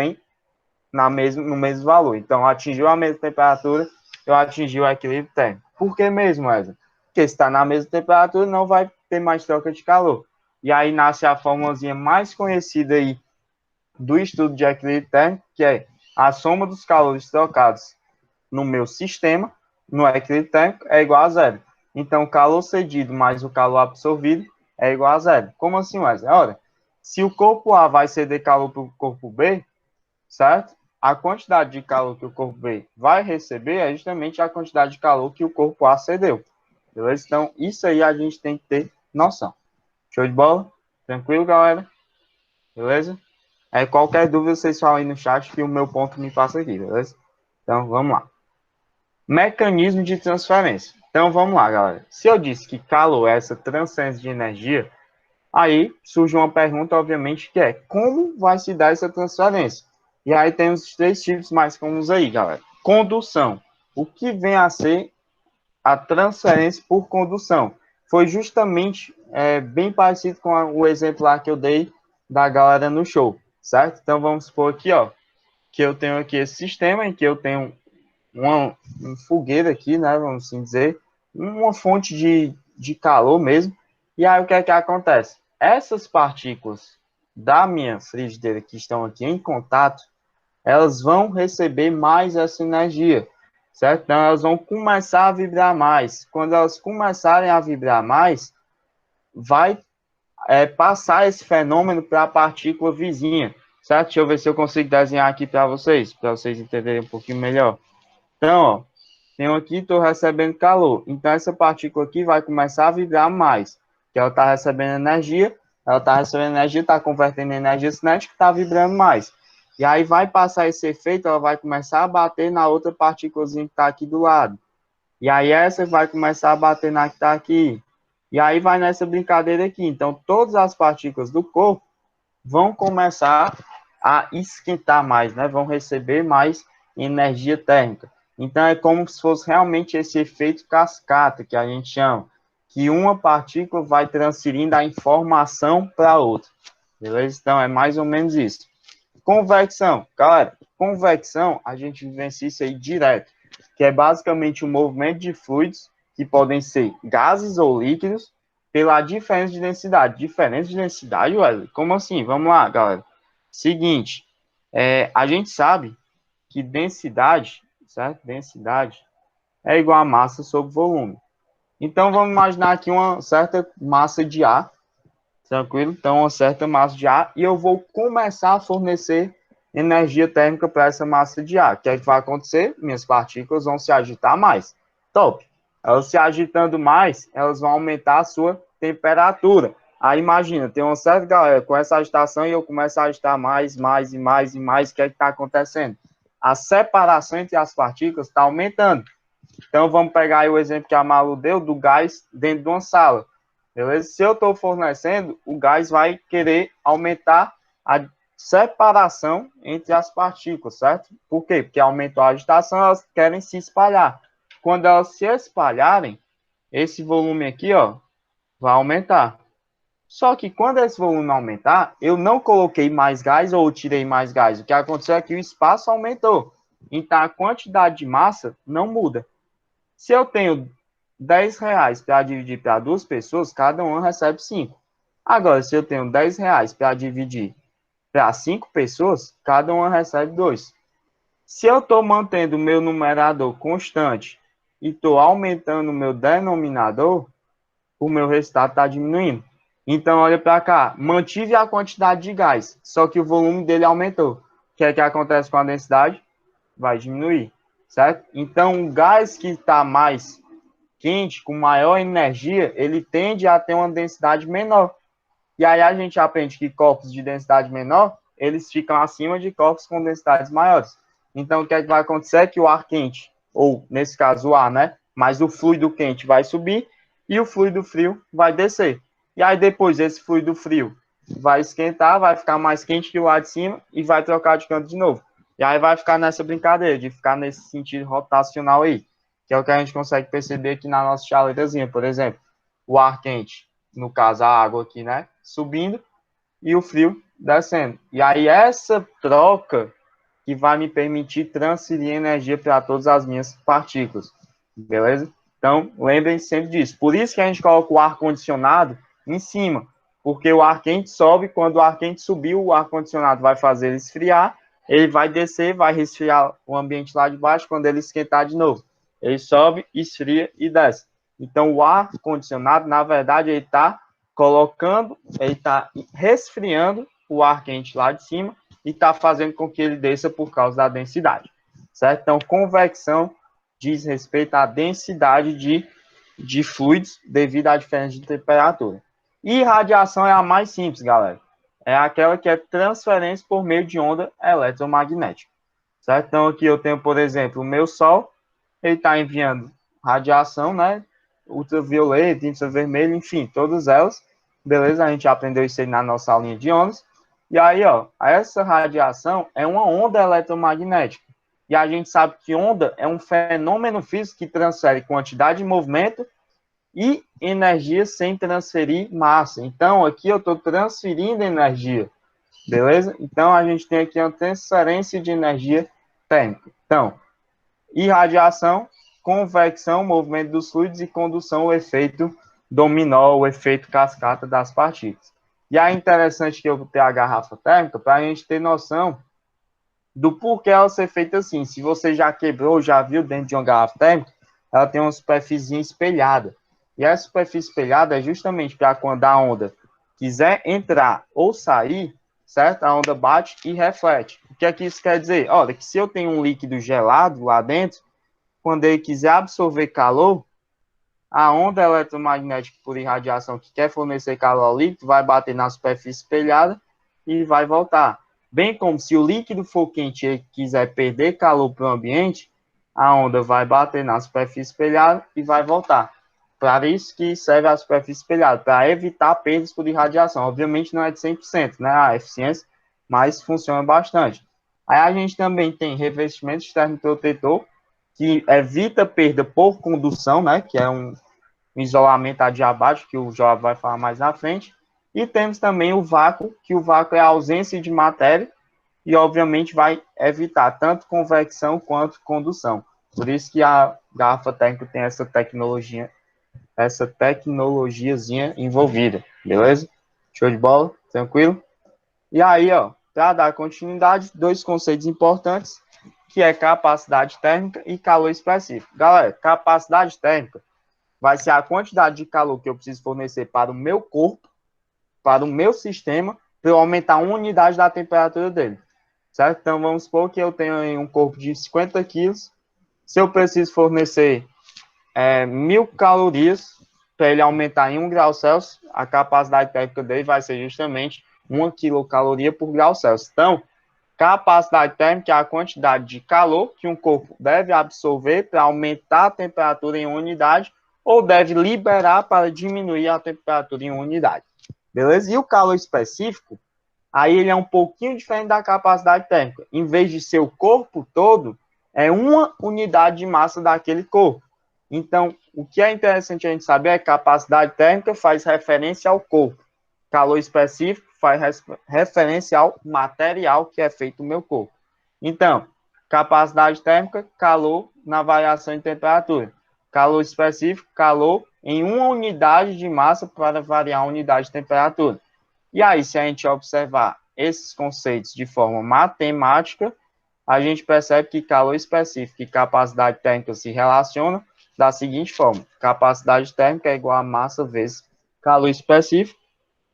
no mesmo valor. Então, atingiu a mesma temperatura, eu atingi o equilíbrio térmico. Por que mesmo, Wesley? Porque se está na mesma temperatura, não vai ter mais troca de calor. E aí nasce a formulazinha mais conhecida aí do estudo de equilíbrio térmico, que é a soma dos calores trocados no meu sistema, no equilíbrio térmico, é igual a zero. Então, o calor cedido mais o calor absorvido é igual a zero. Como assim, Wesley? Ora, se o corpo A vai ceder calor para o corpo B, certo? A quantidade de calor que o corpo B vai receber é justamente a quantidade de calor que o corpo A cedeu. Beleza? Então, isso aí a gente tem que ter noção. Show de bola? Tranquilo, galera? Beleza? Qualquer dúvida, vocês falam aí no chat que o meu ponto me passa aqui, beleza? Então, vamos lá. Mecanismo de transferência. Então, vamos lá, galera. Se eu disse que calor é essa transferência de energia, aí surge uma pergunta, obviamente, que é como vai se dar essa transferência? E aí tem os 3 tipos mais comuns aí, galera. Condução. O que vem a ser a transferência por condução? Foi justamente bem parecido com o exemplo lá que eu dei da galera no show, certo? Então, vamos supor aqui, ó, que eu tenho aqui esse sistema em que eu tenho uma fogueira aqui, né, vamos assim dizer, uma fonte de calor mesmo. E aí, o que é que acontece? Essas partículas da minha frigideira que estão aqui em contato, elas vão receber mais essa energia, certo? Então, elas vão começar a vibrar mais. Quando elas começarem a vibrar mais, vai passar esse fenômeno para a partícula vizinha, certo? Deixa eu ver se eu consigo desenhar aqui para vocês entenderem um pouquinho melhor. Então, ó, tenho aqui, estou recebendo calor. Então, essa partícula aqui vai começar a vibrar mais, que ela está recebendo energia, está convertendo em energia cinética, está vibrando mais. E aí vai passar esse efeito, ela vai começar a bater na outra partículazinha que está aqui do lado. E aí essa vai começar a bater na que está aqui. E aí vai nessa brincadeira aqui. Então, todas as partículas do corpo vão começar a esquentar mais, né? Vão receber mais energia térmica. Então, é como se fosse realmente esse efeito cascata, que a gente chama, que uma partícula vai transferindo a informação para a outra. Beleza? Então, é mais ou menos isso. Convecção. Galera, convecção, a gente vivencia isso aí direto, que é basicamente o movimento de fluidos, que podem ser gases ou líquidos, pela diferença de densidade. Diferença de densidade, Wesley? Como assim? Vamos lá, galera. Seguinte, a gente sabe que densidade, certo? Densidade é igual a massa sobre volume. Então, vamos imaginar aqui uma certa massa de ar, tranquilo? Então, uma certa massa de ar, e eu vou começar a fornecer energia térmica para essa massa de ar. O que é que vai acontecer? Minhas partículas vão se agitar mais. Top! Elas se agitando mais, elas vão aumentar a sua temperatura. Aí, imagina, tem uma certa galera com essa agitação e eu começo a agitar mais, mais e mais e mais. O que é que está acontecendo? A separação entre as partículas está aumentando. Então, vamos pegar aí o exemplo que a Malu deu do gás dentro de uma sala. Beleza? Se eu estou fornecendo, o gás vai querer aumentar a separação entre as partículas, certo? Por quê? Porque aumentou a agitação, elas querem se espalhar. Quando elas se espalharem, esse volume aqui, ó, vai aumentar. Só que quando esse volume aumentar, eu não coloquei mais gás ou tirei mais gás. O que aconteceu é que o espaço aumentou. Então, a quantidade de massa não muda. Se eu tenho R$ 10 para dividir para 2 pessoas, cada uma recebe 5. Agora, se eu tenho R$ 10 para dividir para 5 pessoas, cada uma recebe 2. Se eu estou mantendo o meu numerador constante e estou aumentando o meu denominador, o meu resultado está diminuindo. Então, olha para cá, mantive a quantidade de gás, só que o volume dele aumentou. O que é que acontece com a densidade? Vai diminuir, certo? Então, o gás que está mais quente, com maior energia, ele tende a ter uma densidade menor. E aí a gente aprende que corpos de densidade menor, eles ficam acima de corpos com densidades maiores. Então, o que é que vai acontecer? É que o ar quente, ou nesse caso o ar, né? Mas o fluido quente vai subir e o fluido frio vai descer. E aí depois esse fluido frio vai esquentar, vai ficar mais quente que o ar de cima e vai trocar de canto de novo. E aí vai ficar nessa brincadeira, de ficar nesse sentido rotacional aí, que é o que a gente consegue perceber aqui na nossa chaletazinha, por exemplo. O ar quente, no caso a água aqui, né? Subindo e o frio descendo. E aí essa troca que vai me permitir transferir energia para todas as minhas partículas. Beleza? Então, lembrem sempre disso. Por isso que a gente coloca o ar-condicionado em cima. Porque o ar quente sobe, quando o ar quente subir, o ar-condicionado vai fazer ele esfriar, ele vai descer, vai resfriar o ambiente lá de baixo, quando ele esquentar de novo. Ele sobe, esfria e desce. Então, o ar-condicionado, na verdade, ele está colocando, ele está resfriando o ar quente lá de cima e está fazendo com que ele desça por causa da densidade, certo? Então, convecção diz respeito à densidade de fluidos devido à diferença de temperatura. E radiação é a mais simples, galera. É aquela que é transferência por meio de onda eletromagnética, certo? Então, aqui eu tenho, por exemplo, o meu Sol, ele está enviando radiação, né? Ultravioleta, infravermelho, enfim, todas elas. Beleza? A gente aprendeu isso aí na nossa aulinha de ondas. E aí, ó, essa radiação é uma onda eletromagnética. E a gente sabe que onda é um fenômeno físico que transfere quantidade de movimento e energia sem transferir massa. Então, aqui eu estou transferindo energia, beleza? Então, a gente tem aqui uma transferência de energia térmica. Então, irradiação, convecção, movimento dos fluidos e condução, o efeito dominó, o efeito cascata das partículas. E é interessante que eu vou ter a garrafa térmica para a gente ter noção do porquê ela ser feita assim. Se você já quebrou, já viu dentro de uma garrafa térmica, ela tem uma superfície espelhada. E essa superfície espelhada é justamente para quando a onda quiser entrar ou sair, certo? A onda bate e reflete. O que é que isso quer dizer? Olha, que se eu tenho um líquido gelado lá dentro, quando ele quiser absorver calor, a onda eletromagnética por irradiação que quer fornecer calor ao líquido vai bater na superfície espelhada e vai voltar. Bem como se o líquido for quente e quiser perder calor para o ambiente, a onda vai bater na superfície espelhada e vai voltar. Para isso que serve a superfície espelhada, para evitar perdas por irradiação. Obviamente não é de 100%, né, a eficiência, mas funciona bastante. Aí a gente também tem revestimento externo protetor, que evita perda por condução, né, que é um isolamento adiabático, que o João vai falar mais na frente. E temos também o vácuo, que o vácuo é a ausência de matéria e, obviamente, vai evitar tanto convecção quanto condução. Por isso que a garrafa térmica tem essa tecnologiazinha envolvida, beleza? Show de bola? Tranquilo? E aí, ó, para dar continuidade, dois conceitos importantes, que é capacidade térmica e calor específico. Galera, capacidade térmica vai ser a quantidade de calor que eu preciso fornecer para o meu corpo, para o meu sistema, para eu aumentar uma unidade da temperatura dele, certo? Então, vamos supor que eu tenho um corpo de 50 quilos, se eu preciso fornecer 1.000 calorias para ele aumentar em 1 grau Celsius, a capacidade térmica dele vai ser justamente 1 quilocaloria por grau Celsius. Então, capacidade térmica é a quantidade de calor que um corpo deve absorver para aumentar a temperatura em uma unidade ou deve liberar para diminuir a temperatura em uma unidade. Beleza? E o calor específico, aí ele é um pouquinho diferente da capacidade térmica. Em vez de ser o corpo todo, é uma unidade de massa daquele corpo. Então, o que é interessante a gente saber é que capacidade térmica faz referência ao corpo. Calor específico faz referência ao material que é feito no meu corpo. Então, capacidade térmica, calor na variação de temperatura. Calor específico, calor em uma unidade de massa para variar a unidade de temperatura. E aí, se a gente observar esses conceitos de forma matemática, a gente percebe que calor específico e capacidade térmica se relacionam da seguinte forma: capacidade térmica é igual a massa vezes calor específico,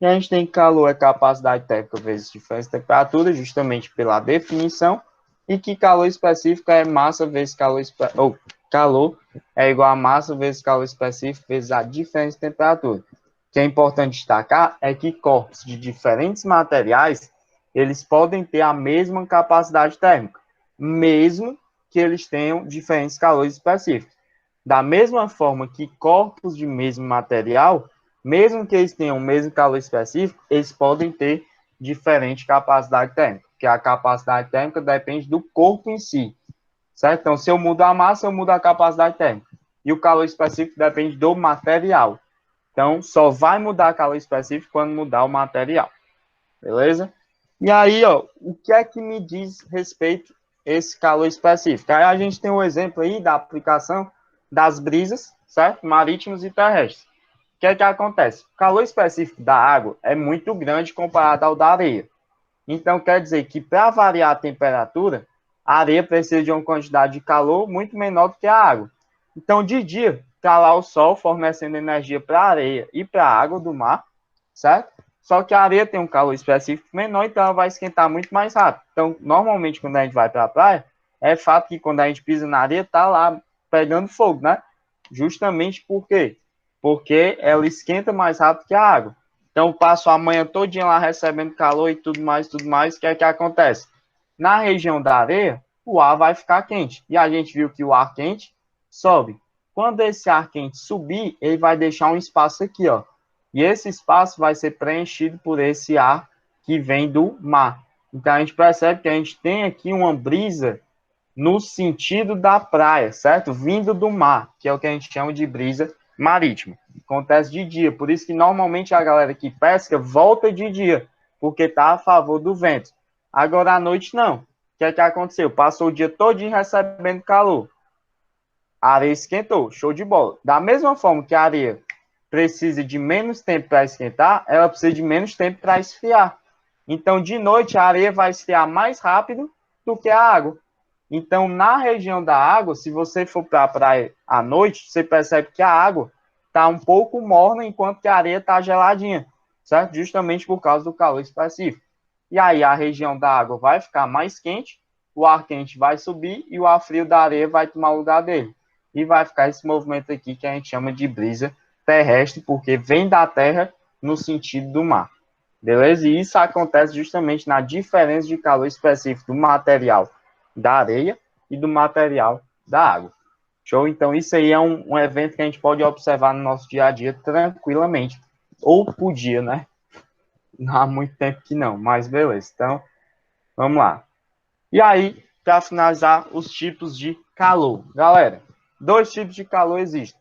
E a gente tem que calor é capacidade térmica vezes diferença de temperatura, justamente pela definição, e que calor específico é massa vezes calor, ou calor é igual a massa vezes calor específico vezes a diferença de temperatura. O que é importante destacar é que corpos de diferentes materiais, eles podem ter a mesma capacidade térmica, mesmo que eles tenham diferentes calores específicos. Da mesma forma que corpos de mesmo material, mesmo que eles tenham o mesmo calor específico, eles podem ter diferente capacidade térmica, porque a capacidade térmica depende do corpo em si, certo? Então, se eu mudo a massa, eu mudo a capacidade térmica. E o calor específico depende do material. Então, só vai mudar calor específico quando mudar o material, beleza? E aí, ó, o que é que me diz respeito a esse calor específico? Aí a gente tem um exemplo aí da aplicação das brisas, certo? Marítimas e terrestres. O que é que acontece? O calor específico da água é muito grande comparado ao da areia. Então, quer dizer que para variar a temperatura, a areia precisa de uma quantidade de calor muito menor do que a água. Então, de dia, está lá o sol fornecendo energia para a areia e para a água do mar, certo? Só que a areia tem um calor específico menor, então ela vai esquentar muito mais rápido. Então, normalmente, quando a gente vai para a praia, é fato que quando a gente pisa na areia, está lá pegando fogo, né? Justamente por quê? Porque ela esquenta mais rápido que a água. Então, eu passo a manhã todinha lá recebendo calor e tudo mais, tudo mais. O que é que acontece? Na região da areia, o ar vai ficar quente. E a gente viu que o ar quente sobe. Quando esse ar quente subir, ele vai deixar um espaço aqui, ó. E esse espaço vai ser preenchido por esse ar que vem do mar. Então, a gente percebe que a gente tem aqui uma brisa no sentido da praia, certo? Vindo do mar, que é o que a gente chama de brisa marítima. Acontece de dia, por isso que normalmente a galera que pesca volta de dia, porque está a favor do vento. Agora à noite não. O que é que aconteceu? Passou o dia todinho recebendo calor. A areia esquentou, show de bola. Da mesma forma que a areia precisa de menos tempo para esquentar, ela precisa de menos tempo para esfriar. Então, de noite, a areia vai esfriar mais rápido do que a água. Então, na região da água, se você for para a praia à noite, você percebe que a água está um pouco morna, enquanto que a areia está geladinha, certo? Justamente por causa do calor específico. E aí, a região da água vai ficar mais quente, o ar quente vai subir e o ar frio da areia vai tomar o lugar dele. E vai ficar esse movimento aqui que a gente chama de brisa terrestre, porque vem da terra no sentido do mar. Beleza? E isso acontece justamente na diferença de calor específico do material da areia e do material da água. Show? Então, isso aí é um evento que a gente pode observar no nosso dia a dia tranquilamente. Ou podia, né? Não há muito tempo que não, mas beleza. Então, vamos lá. E aí, para finalizar, os tipos de calor. Galera, 2 tipos de calor existem.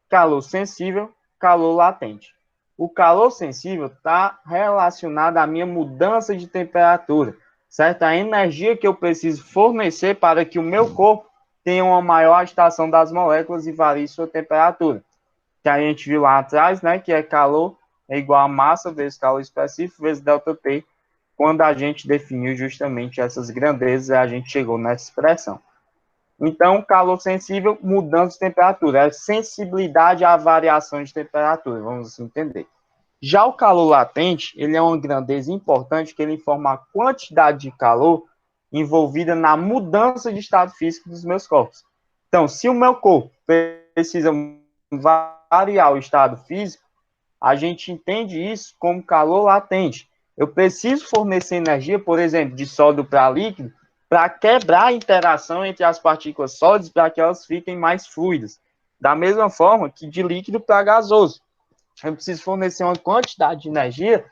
Calor sensível, calor latente. O calor sensível está relacionado à minha mudança de temperatura, certo? A energia que eu preciso fornecer para que o meu corpo tenha uma maior agitação das moléculas e varie sua temperatura. Que a gente viu lá atrás, né? Que é calor é igual a massa vezes calor específico vezes ΔT. Quando a gente definiu justamente essas grandezas, a gente chegou nessa expressão. Então, calor sensível, mudança de temperatura. É sensibilidade à variação de temperatura, vamos assim entender. Já o calor latente, ele é uma grandeza importante, que ele informa a quantidade de calor envolvida na mudança de estado físico dos meus corpos. Então, se o meu corpo precisa variar o estado físico, a gente entende isso como calor latente. Eu preciso fornecer energia, por exemplo, de sólido para líquido, para quebrar a interação entre as partículas sólidas para que elas fiquem mais fluidas. Da mesma forma que de líquido para gasoso. Eu preciso fornecer uma quantidade de energia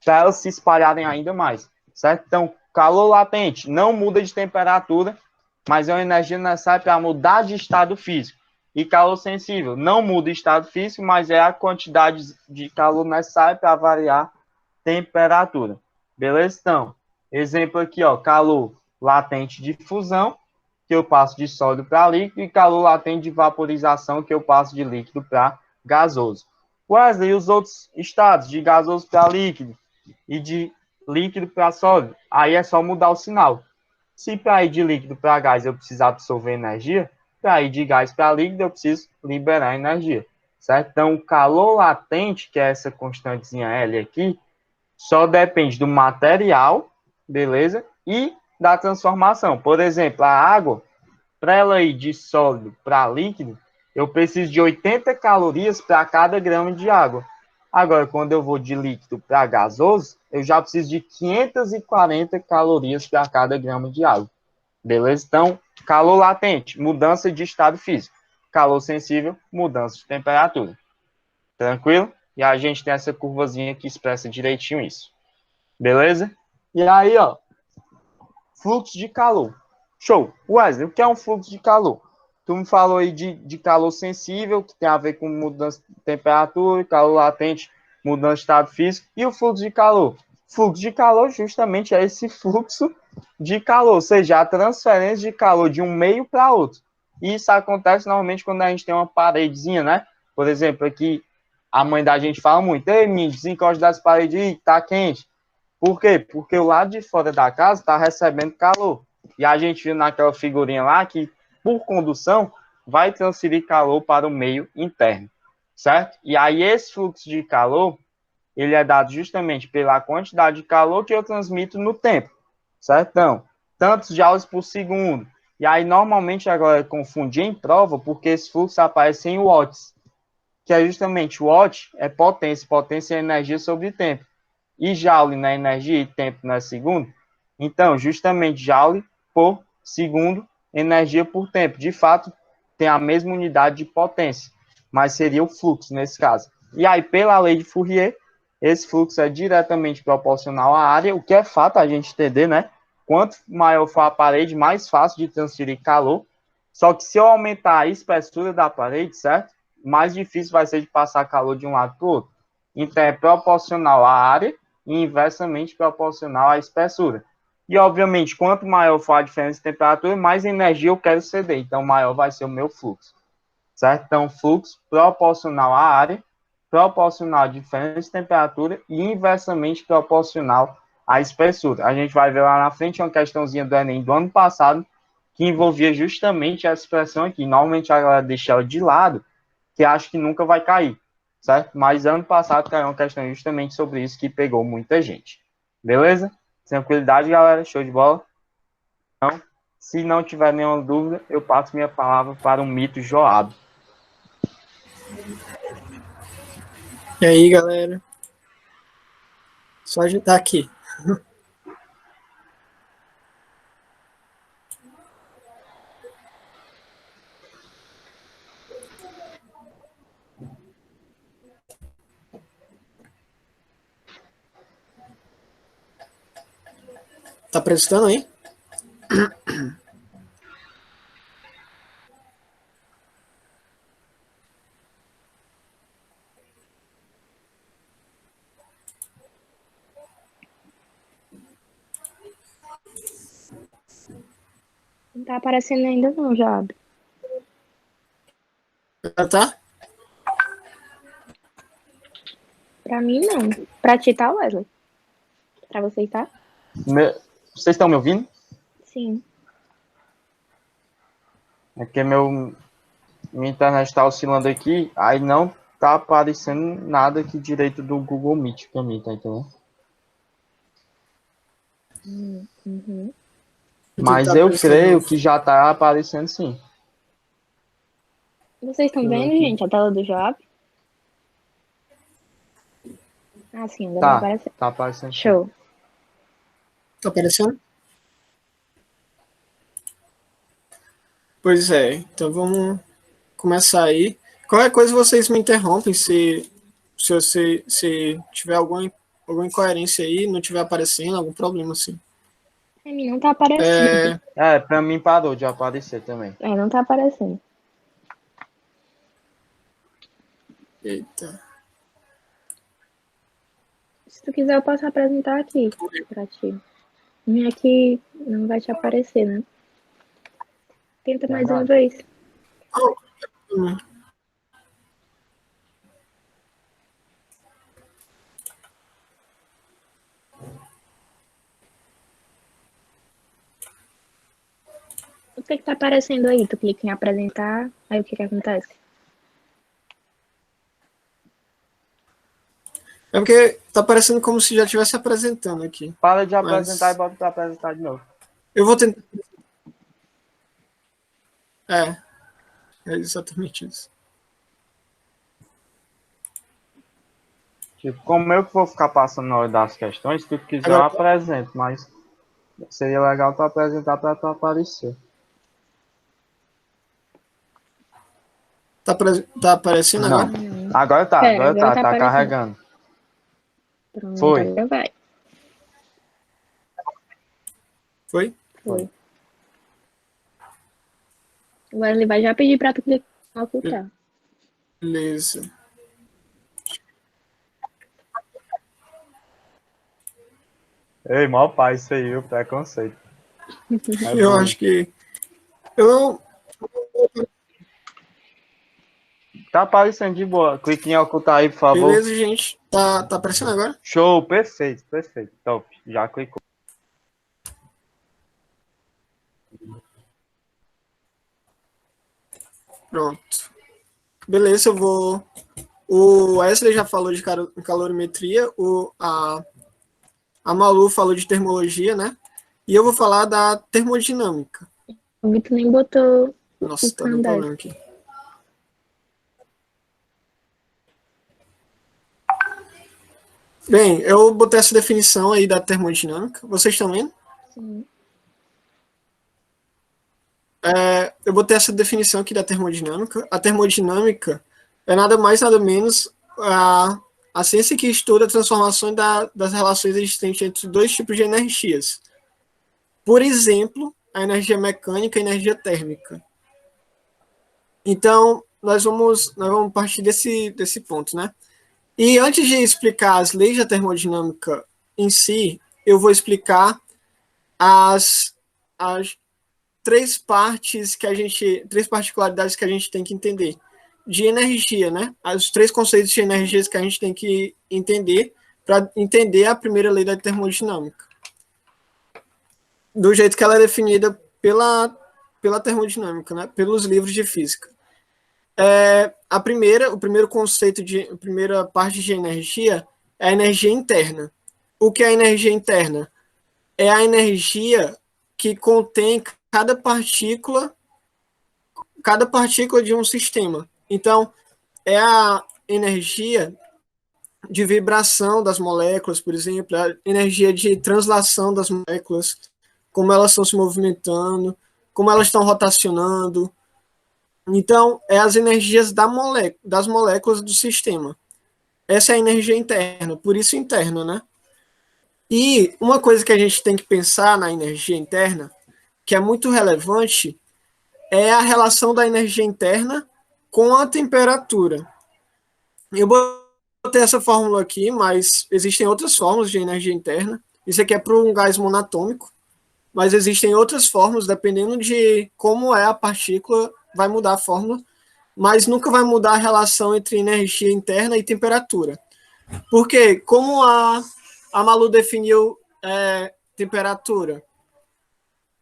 para elas se espalharem ainda mais, certo? Então, calor latente não muda de temperatura, mas é uma energia necessária para mudar de estado físico. E calor sensível não muda de estado físico, mas é a quantidade de calor necessária para variar temperatura. Beleza? Então, exemplo aqui, ó, calor latente de fusão, que eu passo de sólido para líquido, e calor latente de vaporização, que eu passo de líquido para gasoso. Wesley, e os outros estados, de gasoso para líquido e de líquido para sólido? Aí é só mudar o sinal. Se para ir de líquido para gás eu preciso absorver energia, para ir de gás para líquido eu preciso liberar energia, certo? Então, o calor latente, que é essa constantezinha L aqui, só depende do material, beleza? E da transformação. Por exemplo, a água, para ela ir de sólido para líquido, eu preciso de 80 calorias para cada grama de água. Agora, quando eu vou de líquido para gasoso, eu já preciso de 540 calorias para cada grama de água. Beleza? Então, calor latente, mudança de estado físico. Calor sensível, mudança de temperatura. Tranquilo? E a gente tem essa curvazinha que expressa direitinho isso. Beleza? E aí, ó, fluxo de calor. Show. Wesley, o que é um fluxo de calor? Tu me falou aí de calor sensível, que tem a ver com mudança de temperatura, calor latente, mudança de estado físico, e o fluxo de calor. Fluxo de calor justamente é esse fluxo de calor, ou seja, a transferência de calor de um meio para outro. E isso acontece normalmente quando a gente tem uma paredezinha, né? Por exemplo, aqui a mãe da gente fala muito: ei, menino, desencosta das paredes aí, tá quente. Por quê? Porque o lado de fora da casa está recebendo calor. E a gente viu naquela figurinha lá que, por condução, vai transferir calor para o meio interno, certo? E aí esse fluxo de calor, ele é dado justamente pela quantidade de calor que eu transmito no tempo, certo? Então, tantos joules por segundo. E aí, normalmente, agora confundir em prova, porque esse fluxo aparece em watts, que é justamente watt é potência, potência é energia sobre tempo. E joule na energia e tempo na segundo. Então, justamente joule por segundo, energia por tempo. De fato, tem a mesma unidade de potência, mas seria o fluxo nesse caso. E aí, pela lei de Fourier, esse fluxo é diretamente proporcional à área, o que é fato a gente entender, né? Quanto maior for a parede, mais fácil de transferir calor. Só que se eu aumentar a espessura da parede, certo? Mais difícil vai ser de passar calor de um lado para o outro. Então, é proporcional à área e inversamente proporcional à espessura. E, obviamente, quanto maior for a diferença de temperatura, mais energia eu quero ceder. Então, maior vai ser o meu fluxo. Certo? Então, fluxo proporcional à área, proporcional à diferença de temperatura e inversamente proporcional à espessura. A gente vai ver lá na frente uma questãozinha do Enem do ano passado que envolvia justamente essa expressão aqui. Normalmente a galera deixa ela de lado, que acha que nunca vai cair, certo? Mas ano passado caiu uma questão justamente sobre isso que pegou muita gente. Beleza? Tranquilidade, galera? Show de bola? Então, se não tiver nenhuma dúvida, eu passo minha palavra para o mito Joab. E aí, galera? Só agitar aqui. Tá prestando aí? Não tá aparecendo ainda não, Joab. Tá? Pra mim, não. Pra ti tá, Wesley? Pra vocês, tá? Vocês estão me ouvindo? Sim. É porque minha internet está oscilando aqui, aí não tá aparecendo nada aqui direito do Google Meet para mim, tá entendendo? Uhum. Mas Tá eu creio prestando. que já tá aparecendo sim. Vocês estão vendo, gente, a tela do Joab? Ah, sim, agora vai aparecer. Tá aparecendo sim. Show. Tá aparecendo? Pois é, então vamos começar aí. Qualquer coisa vocês me interrompem se tiver alguma incoerência aí, não tiver aparecendo, algum problema assim. Pra mim não tá aparecendo. Pra mim parou de aparecer também. Não tá aparecendo. Eita. Se tu quiser, eu posso apresentar aqui pra ti. Minha aqui não vai te aparecer, né? Tenta mais uma vez. O que tá aparecendo aí? Tu clica em apresentar, aí o que acontece? É porque tá parecendo como se já estivesse apresentando aqui. Para de Mas apresentar e bota para apresentar de novo. eu vou tentar. É exatamente isso. Tipo, como eu que vou ficar passando na hora das questões, se tu quiser eu Agora, apresento, mas seria legal tu apresentar para tu aparecer. tá aparecendo Não, agora? agora Pera, agora tá aparecendo. carregando. Pronto, Foi. agora vai. Foi? Foi. Agora ele vai já pedir pra tu clicar em ocultar. Beleza. Ei, mal pai, isso aí, o preconceito. Eu acho que. Eu Tá aparecendo de boa. Clique em ocultar aí, por favor. Beleza, gente. Tá aparecendo agora? Show, perfeito, perfeito. Top. Já clicou. Pronto. Beleza, eu vou. O Wesley já falou de calorimetria, a Malu falou de termologia, né? E eu vou falar da termodinâmica. O Vitor nem botou Nossa, o tá dando calendário. problema aqui. Bem, eu botei essa definição aí da termodinâmica. Vocês estão vendo? Sim. Eu botei essa definição aqui da termodinâmica. A termodinâmica é nada mais, nada menos a ciência que estuda a transformação das relações existentes entre dois tipos de energias. Por exemplo, a energia mecânica e a energia térmica. Então, nós vamos partir desse ponto, né? E antes de explicar as leis da termodinâmica em si, eu vou explicar as três particularidades que a gente tem que entender de energia, né? Os três conceitos de energias que a gente tem que entender para entender a primeira lei da termodinâmica, do jeito que ela é definida pela termodinâmica, né? Pelos livros de física. A primeira parte de energia é a energia interna. O que é a energia interna? É a energia que contém cada partícula de um sistema. Então, é a energia de vibração das moléculas, por exemplo, a energia de translação das moléculas, como elas estão se movimentando, como elas estão rotacionando. Então, é as energias das moléculas do sistema. Essa é a energia interna, por isso interna, né? E uma coisa que a gente tem que pensar na energia interna, que é muito relevante, é a relação da energia interna com a temperatura. Eu botei essa fórmula aqui, mas existem outras fórmulas de energia interna. Isso aqui é para um gás monatômico, mas existem outras fórmulas, dependendo de como é a partícula, vai mudar a fórmula, mas nunca vai mudar a relação entre energia interna e temperatura. Porque, como a Malu definiu temperatura?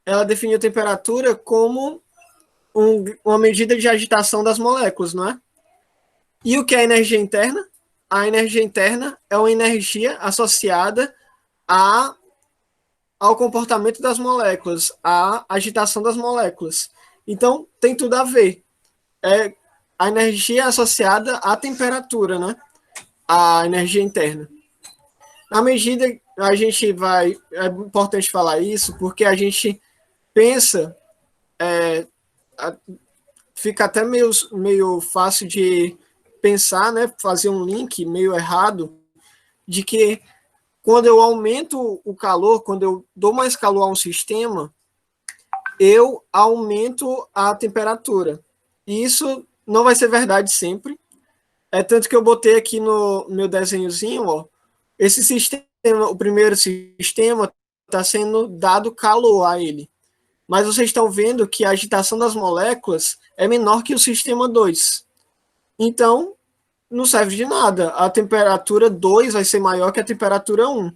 Ela definiu temperatura como uma medida de agitação das moléculas, não é? E o que é energia interna? A energia interna é uma energia associada ao comportamento das moléculas, à agitação das moléculas. Então, tem tudo a ver. A energia associada à temperatura, né? A energia interna. Na medida que a gente vai... É importante falar isso, porque a gente pensa... fica até meio fácil de pensar, né? Fazer um link meio errado, de que quando eu aumento o calor, quando eu dou mais calor a um sistema, eu aumento a temperatura. E isso não vai ser verdade sempre. É tanto que eu botei aqui no meu desenhozinho, ó, esse sistema, o primeiro sistema, está sendo dado calor a ele. Mas vocês estão vendo que a agitação das moléculas é menor que o sistema 2. Então, não serve de nada. A temperatura 2 vai ser maior que a temperatura 1.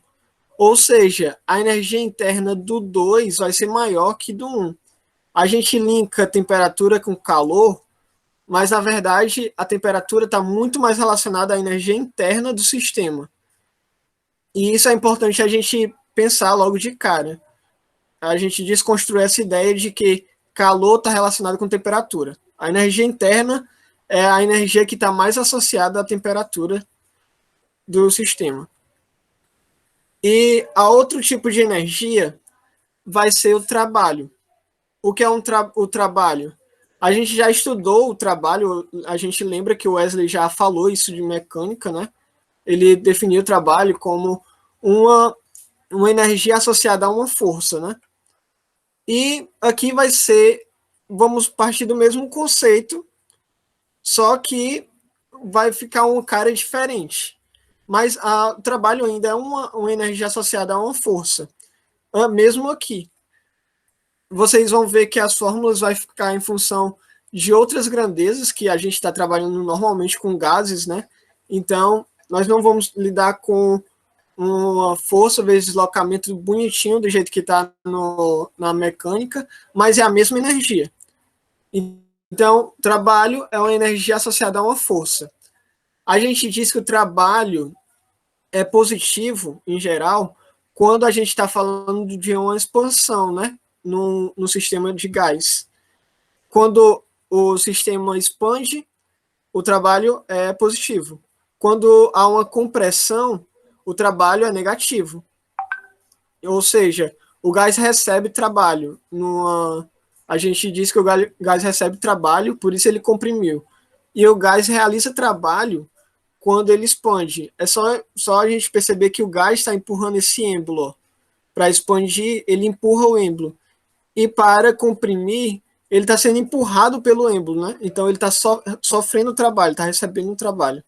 Ou seja, a energia interna do 2 vai ser maior que do 1. A gente linka temperatura com calor, mas na verdade a temperatura está muito mais relacionada à energia interna do sistema. E isso é importante a gente pensar logo de cara. A gente desconstruir essa ideia de que calor está relacionado com temperatura. A energia interna é a energia que está mais associada à temperatura do sistema. E a outro tipo de energia vai ser o trabalho. O que é o trabalho? A gente já estudou o trabalho, a gente lembra que o Wesley já falou isso de mecânica, né? Ele definiu o trabalho como uma energia associada a uma força, né? E aqui vai ser, vamos partir do mesmo conceito, só que vai ficar uma cara diferente. Mas o trabalho ainda é uma energia associada a uma força, mesmo aqui. Vocês vão ver que as fórmulas vai ficar em função de outras grandezas que a gente está trabalhando normalmente com gases, né? Então, nós não vamos lidar com uma força vezes deslocamento bonitinho, do jeito que está na mecânica, mas é a mesma energia. Então, trabalho é uma energia associada a uma força. A gente diz que o trabalho é positivo, em geral, quando a gente está falando de uma expansão, né? No sistema de gás. Quando o sistema expande, o trabalho é positivo. Quando há uma compressão, o trabalho é negativo. Ou seja, o gás recebe trabalho. A gente diz que o gás recebe trabalho, por isso ele comprimiu. E o gás realiza trabalho quando ele expande. É só a gente perceber que o gás está empurrando esse êmbolo. Para expandir, ele empurra o êmbolo. E para comprimir, ele está sendo empurrado pelo êmbolo, né? Então ele está sofrendo trabalho, está recebendo trabalho.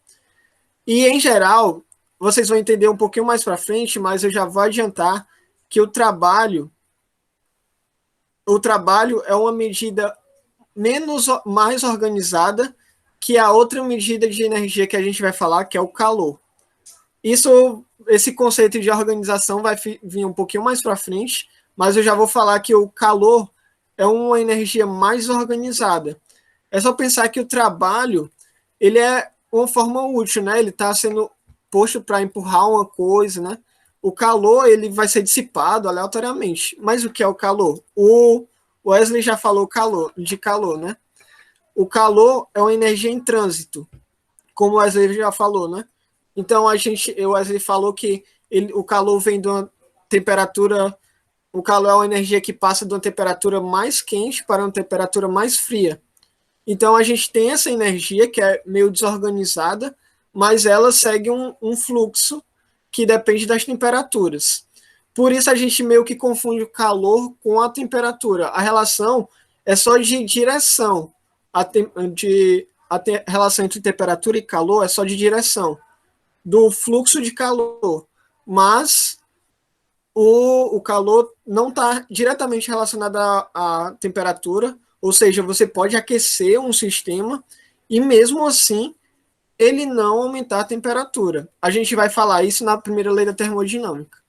E em geral, vocês vão entender um pouquinho mais para frente, mas eu já vou adiantar que o trabalho é uma medida mais organizada que a outra medida de energia que a gente vai falar, que é o calor. Esse conceito de organização vai vir um pouquinho mais para frente, mas eu já vou falar que o calor é uma energia mais organizada. É só pensar que o trabalho ele é uma forma útil, né? Ele está sendo posto para empurrar uma coisa, né? O calor ele vai ser dissipado aleatoriamente. Mas o que é o calor? O Wesley já falou de calor, né? O calor é uma energia em trânsito, como o Wesley já falou, né? Então o Wesley falou que o calor vem de uma temperatura. O calor é uma energia que passa de uma temperatura mais quente para uma temperatura mais fria. Então a gente tem essa energia que é meio desorganizada, mas ela segue um fluxo que depende das temperaturas. Por isso a gente meio que confunde o calor com a temperatura. A relação é só de direção. Relação entre temperatura e calor é só de direção do fluxo de calor. Mas o calor não está diretamente relacionado à temperatura, ou seja, você pode aquecer um sistema e mesmo assim ele não aumentar a temperatura. A gente vai falar isso na primeira lei da termodinâmica.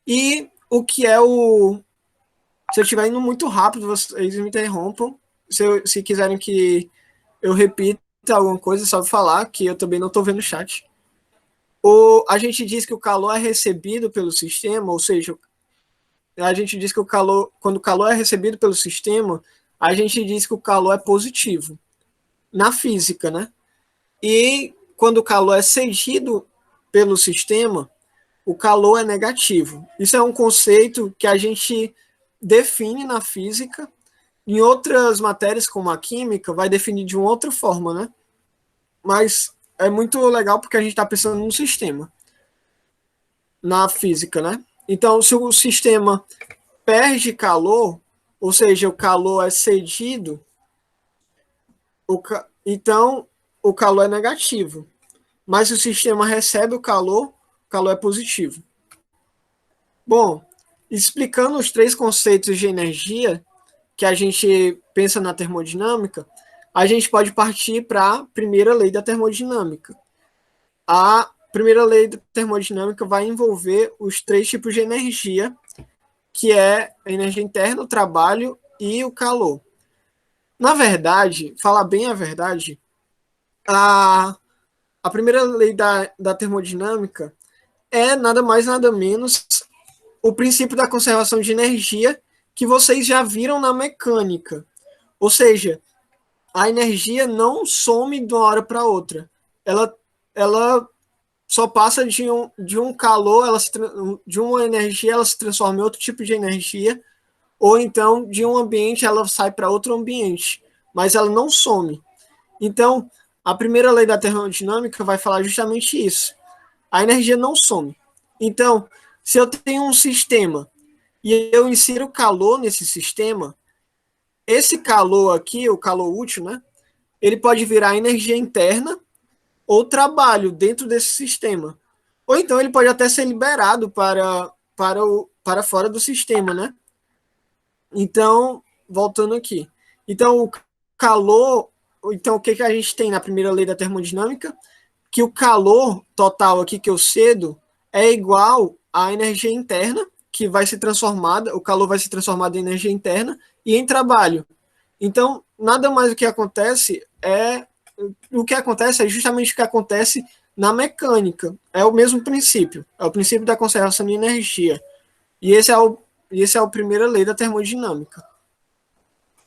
E o que é se eu estiver indo muito rápido, vocês me interrompam. Se quiserem que eu repita alguma coisa, só falar, que eu também não estou vendo o chat. A gente diz que o calor é recebido pelo sistema, ou seja, a gente diz que quando o calor é recebido pelo sistema, a gente diz que o calor é positivo, na física, né? E quando o calor é cedido pelo sistema, o calor é negativo. Isso é um conceito que a gente define na física. Em outras matérias, como a química, vai definir de uma outra forma, né? Mas é muito legal porque a gente está pensando no sistema, na física, né? Então, se o sistema perde calor, ou seja, o calor é cedido, então o calor é negativo. Mas se o sistema recebe o calor é positivo. Bom, explicando os três conceitos de energia que a gente pensa na termodinâmica, a gente pode partir para a primeira lei da termodinâmica. A primeira lei da termodinâmica vai envolver os três tipos de energia, que é a energia interna, o trabalho e o calor. Na verdade, falar bem a verdade, a primeira lei da termodinâmica, é nada mais, nada menos o princípio da conservação de energia que vocês já viram na mecânica. Ou seja, a energia não some de uma hora para outra. Ela só passa de um calor, de uma energia, ela se transforma em outro tipo de energia, ou então de um ambiente ela sai para outro ambiente, mas ela não some. Então, a primeira lei da termodinâmica vai falar justamente isso. A energia não some. Então, se eu tenho um sistema e eu insiro calor nesse sistema, esse calor aqui, o calor útil, né, ele pode virar energia interna ou trabalho dentro desse sistema. Ou então ele pode até ser liberado para fora do sistema, né? Então, voltando aqui. Então, o calor... Então, o que a gente tem na primeira lei da termodinâmica? Que o calor total aqui que eu cedo é igual à energia interna, que vai ser transformada, o calor vai ser transformado em energia interna e em trabalho. Então, nada mais o que acontece é justamente o que acontece na mecânica. É o mesmo princípio. É o princípio da conservação de energia. E esse é a primeira lei da termodinâmica.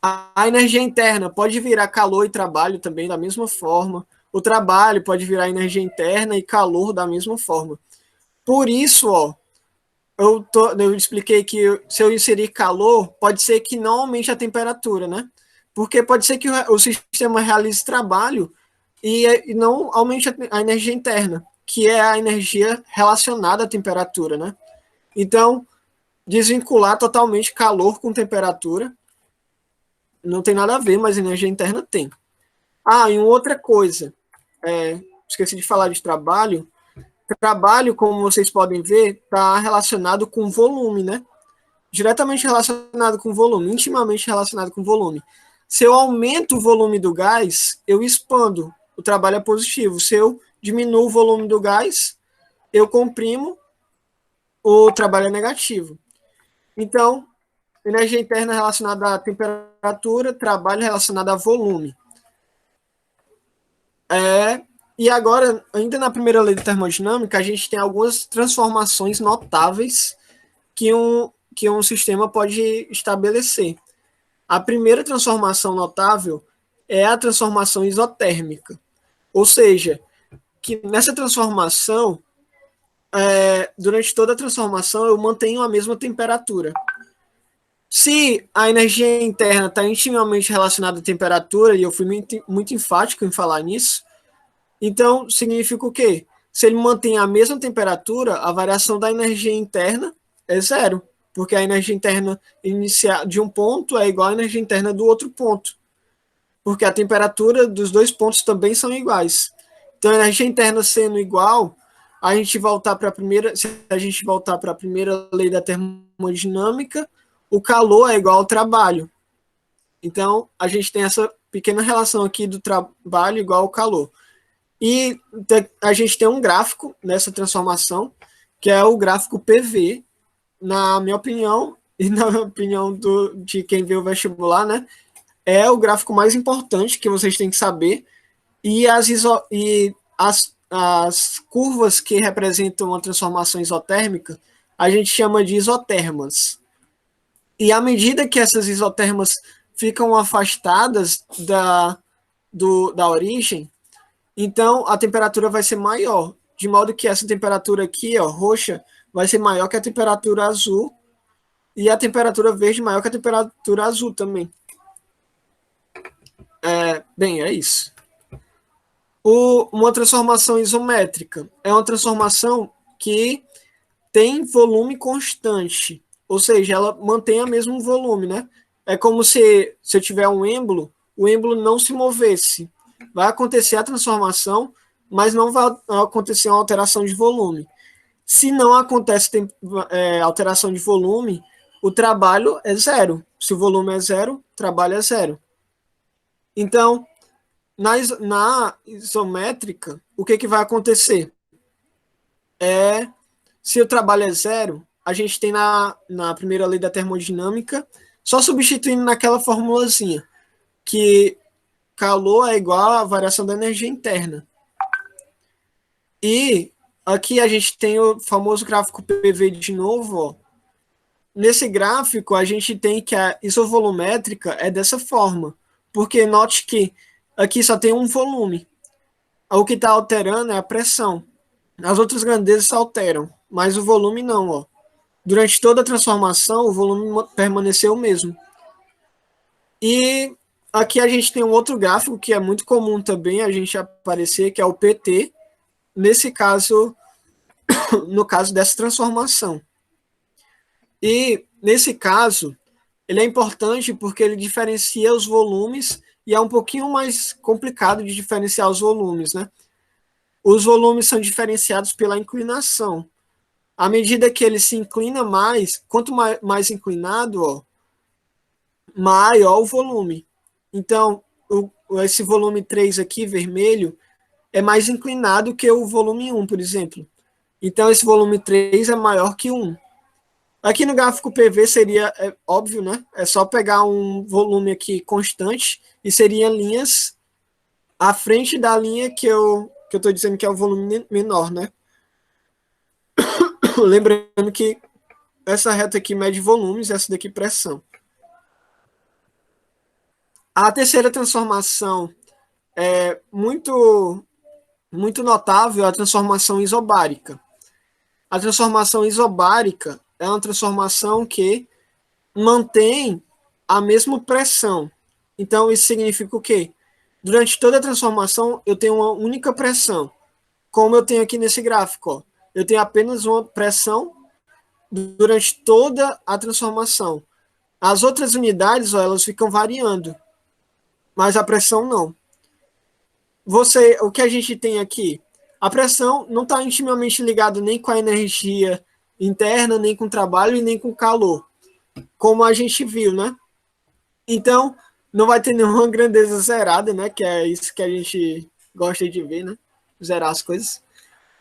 A energia interna pode virar calor e trabalho também da mesma forma. O trabalho pode virar energia interna e calor da mesma forma. Por isso, ó, eu expliquei que se eu inserir calor, pode ser que não aumente a temperatura, né? Porque pode ser que o sistema realize trabalho e não aumente a energia interna, que é a energia relacionada à temperatura, né? Então, desvincular totalmente calor com temperatura não tem nada a ver, mas energia interna tem. Ah, e uma outra coisa, esqueci de falar de trabalho. Trabalho, como vocês podem ver, está relacionado com volume, né? Diretamente relacionado com volume, intimamente relacionado com volume. Se eu aumento o volume do gás, eu expando. O trabalho é positivo. Se eu diminuo o volume do gás, eu comprimo, o trabalho é negativo. Então, energia interna relacionada à temperatura, trabalho relacionado a volume. E agora, ainda na primeira lei da termodinâmica, a gente tem algumas transformações notáveis que um sistema pode estabelecer. A primeira transformação notável é a transformação isotérmica. Ou seja, que nessa transformação, durante toda a transformação, eu mantenho a mesma temperatura. Se a energia interna está intimamente relacionada à temperatura, e eu fui muito enfático em falar nisso, então significa o quê? Se ele mantém a mesma temperatura, a variação da energia interna é zero, porque a energia interna inicial de um ponto é igual à energia interna do outro ponto, porque a temperatura dos dois pontos também são iguais. Então, a energia interna sendo igual, se a gente voltar para a primeira lei da termodinâmica, o calor é igual ao trabalho. Então, a gente tem essa pequena relação aqui do trabalho igual ao calor. E a gente tem um gráfico nessa transformação, que é o gráfico PV, na minha opinião, e na opinião de quem vê o vestibular, né? É o gráfico mais importante que vocês têm que saber. E as curvas que representam uma transformação isotérmica, a gente chama de isotermas. E à medida que essas isotermas ficam afastadas da origem, então a temperatura vai ser maior, de modo que essa temperatura aqui, ó, roxa, vai ser maior que a temperatura azul, e a temperatura verde maior que a temperatura azul também. Bem, é isso. Uma transformação isométrica é uma transformação que tem volume constante, ou seja, ela mantém o mesmo volume, né? É como se eu tiver um êmbolo, o êmbolo não se movesse. Vai acontecer a transformação, mas não vai acontecer uma alteração de volume. Se não acontece alteração de volume, o trabalho é zero. Se o volume é zero, o trabalho é zero. Então, na isométrica, o que vai acontecer? Se o trabalho é zero, a gente tem na primeira lei da termodinâmica, só substituindo naquela formulazinha, que calor é igual à variação da energia interna. E aqui a gente tem o famoso gráfico PV de novo, ó. Nesse gráfico, a gente tem que a isovolumétrica é dessa forma, porque note que aqui só tem um volume. O que está alterando é a pressão. As outras grandezas alteram, mas o volume não, ó. Durante toda a transformação, o volume permaneceu o mesmo. E aqui a gente tem um outro gráfico que é muito comum também a gente aparecer, que é o PT, nesse caso, no caso dessa transformação. E nesse caso, ele é importante porque ele diferencia os volumes e é um pouquinho mais complicado de diferenciar os volumes, né? Os volumes são diferenciados pela inclinação. À medida que ele se inclina mais, quanto mais inclinado, ó, maior o volume. Então, esse volume 3 aqui, vermelho, é mais inclinado que o volume 1, por exemplo. Então, esse volume 3 é maior que 1. Aqui no gráfico PV seria óbvio, né? É só pegar um volume aqui constante e seria linhas à frente da linha que eu estou dizendo que é o volume menor, né? Lembrando que essa reta aqui mede volumes, essa daqui pressão. A terceira transformação é muito notável, a transformação isobárica. A transformação isobárica é uma transformação que mantém a mesma pressão. Então, isso significa o quê? Durante toda a transformação, eu tenho uma única pressão, como eu tenho aqui nesse gráfico. Ó. Eu tenho apenas uma pressão durante toda a transformação. As outras unidades, ó, elas ficam variando, mas a pressão não. O que a gente tem aqui? A pressão não está intimamente ligada nem com a energia interna, nem com o trabalho e nem com o calor, como a gente viu, né? Então, não vai ter nenhuma grandeza zerada, né? Que é isso que a gente gosta de ver, né? Zerar as coisas.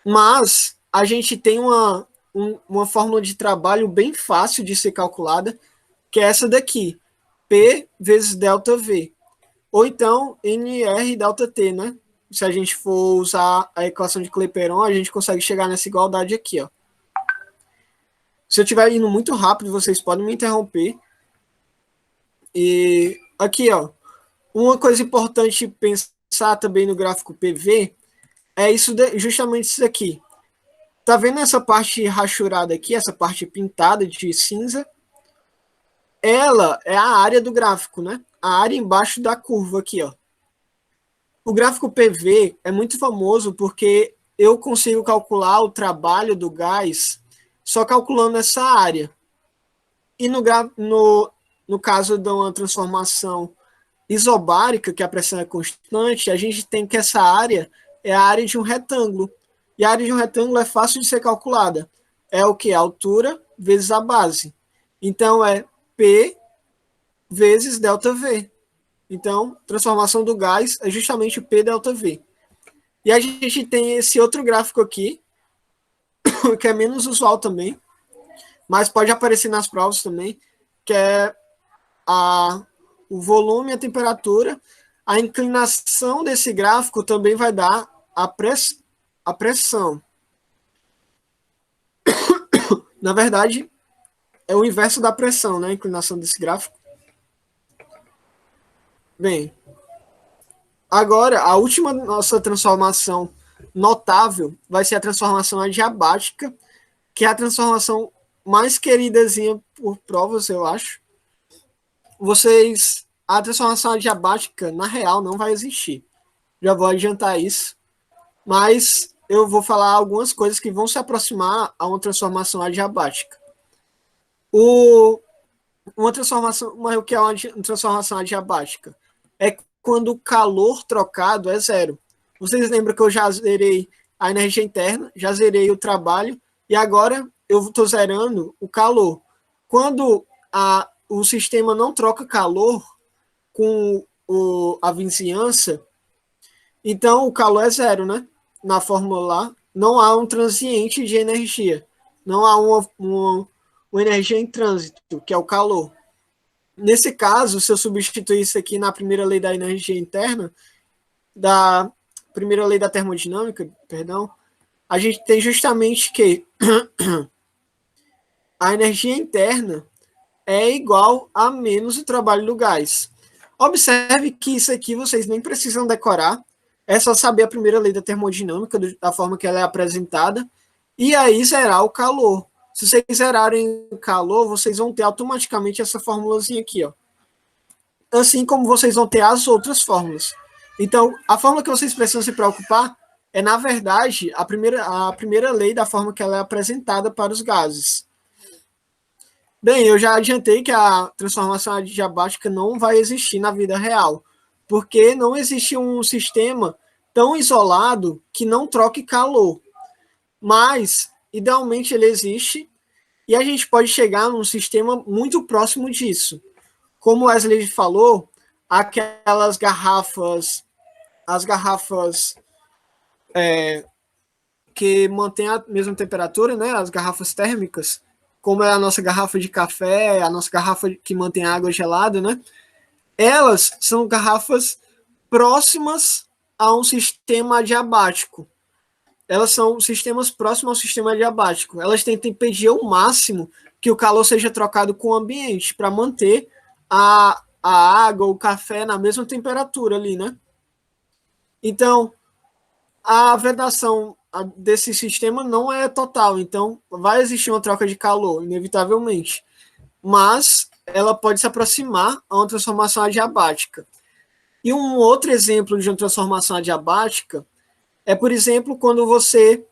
Mas a gente tem uma fórmula de trabalho bem fácil de ser calculada, que é essa daqui, P vezes delta V. Ou então, NR delta T, né? Se a gente for usar a equação de Clapeyron, a gente consegue chegar nessa igualdade aqui, ó. Se eu estiver indo muito rápido, vocês podem me interromper. E aqui, ó, uma coisa importante pensar também no gráfico PV é justamente isso aqui. Tá vendo essa parte rachurada aqui, essa parte pintada de cinza? Ela é a área do gráfico, né? A área embaixo da curva aqui, ó. O gráfico PV é muito famoso porque eu consigo calcular o trabalho do gás só calculando essa área. E no caso de uma transformação isobárica, que a pressão é constante, a gente tem que essa área é a área de um retângulo. E a área de um retângulo é fácil de ser calculada. É o que? A altura vezes a base. Então, é P vezes ΔV. Então, transformação do gás é justamente P ΔV. E a gente tem esse outro gráfico aqui, que é menos usual também, mas pode aparecer nas provas também, que é o volume e a temperatura. A inclinação desse gráfico também vai dar a pressão. Na verdade, é o inverso da pressão, né? A inclinação desse gráfico. Bem, agora, a última nossa transformação notável vai ser a transformação adiabática, que é a transformação mais queridazinha por provas, eu acho. A transformação adiabática, na real, não vai existir. Já vou adiantar isso. Mas eu vou falar algumas coisas que vão se aproximar a uma transformação adiabática. O que é uma transformação adiabática? É quando o calor trocado é zero. Vocês lembram que eu já zerei a energia interna, já zerei o trabalho, e agora eu estou zerando o calor. Quando o sistema não troca calor com a vizinhança, então o calor é zero, né? Na fórmula lá, não há um transiente de energia. Não há uma energia em trânsito, que é o calor. Nesse caso, se eu substituir isso aqui na primeira lei da energia interna, da primeira lei da termodinâmica, perdão, a gente tem justamente que a energia interna é igual a menos o trabalho do gás. Observe que isso aqui vocês nem precisam decorar, é só saber a primeira lei da termodinâmica, da forma que ela é apresentada, e aí zerar o calor. Se vocês zerarem o calor, vocês vão ter automaticamente essa formulazinha aqui, ó. Assim como vocês vão ter as outras fórmulas. Então, a fórmula que vocês precisam se preocupar é, na verdade, a primeira lei da forma que ela é apresentada para os gases. Bem, eu já adiantei que a transformação adiabática não vai existir na vida real, porque não existe um sistema tão isolado que não troque calor. Mas, idealmente, ele existe e a gente pode chegar num sistema muito próximo disso. Como o Wesley falou, aquelas garrafas, as garrafas que mantêm a mesma temperatura, né, as garrafas térmicas, como é a nossa garrafa de café, a nossa garrafa que mantém água gelada, né, elas são garrafas próximas a um sistema adiabático. Elas são sistemas próximos ao sistema adiabático. Elas tentam impedir ao máximo que o calor seja trocado com o ambiente para manter a água, o café na mesma temperatura ali, né? Então, a vedação desse sistema não é total, então vai existir uma troca de calor, inevitavelmente. Mas ela pode se aproximar a uma transformação adiabática. E um outro exemplo de uma transformação adiabática é, por exemplo, quando você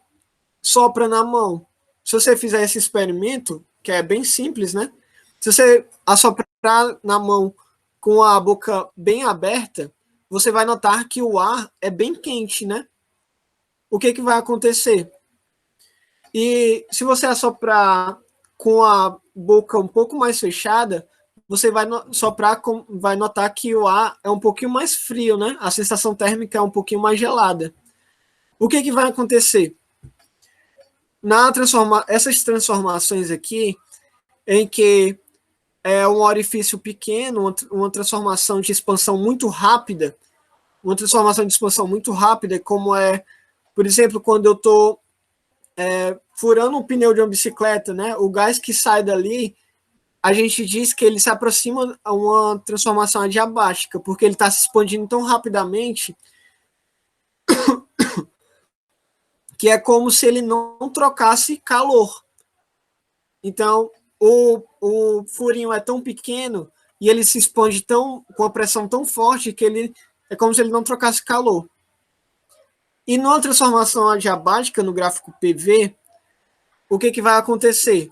sopra na mão. Se você fizer esse experimento, que é bem simples, né? Se você assoprar na mão com a boca bem aberta, você vai notar que o ar é bem quente, né? O que vai acontecer? E se você assoprar com a boca um pouco mais fechada, você vai vai notar que o ar é um pouquinho mais frio, né? A sensação térmica é um pouquinho mais gelada. O que vai acontecer? Essas transformações aqui, em que é um orifício pequeno, uma transformação de expansão muito rápida, como é, por exemplo, quando eu estou furando um pneu de uma bicicleta, né? O gás que sai dali, a gente diz que ele se aproxima a uma transformação adiabática, porque ele está se expandindo tão rapidamente que é como se ele não trocasse calor. Então, o furinho é tão pequeno e ele se expande com a pressão tão forte que ele é como se ele não trocasse calor. E numa transformação adiabática, no gráfico PV, o que vai acontecer?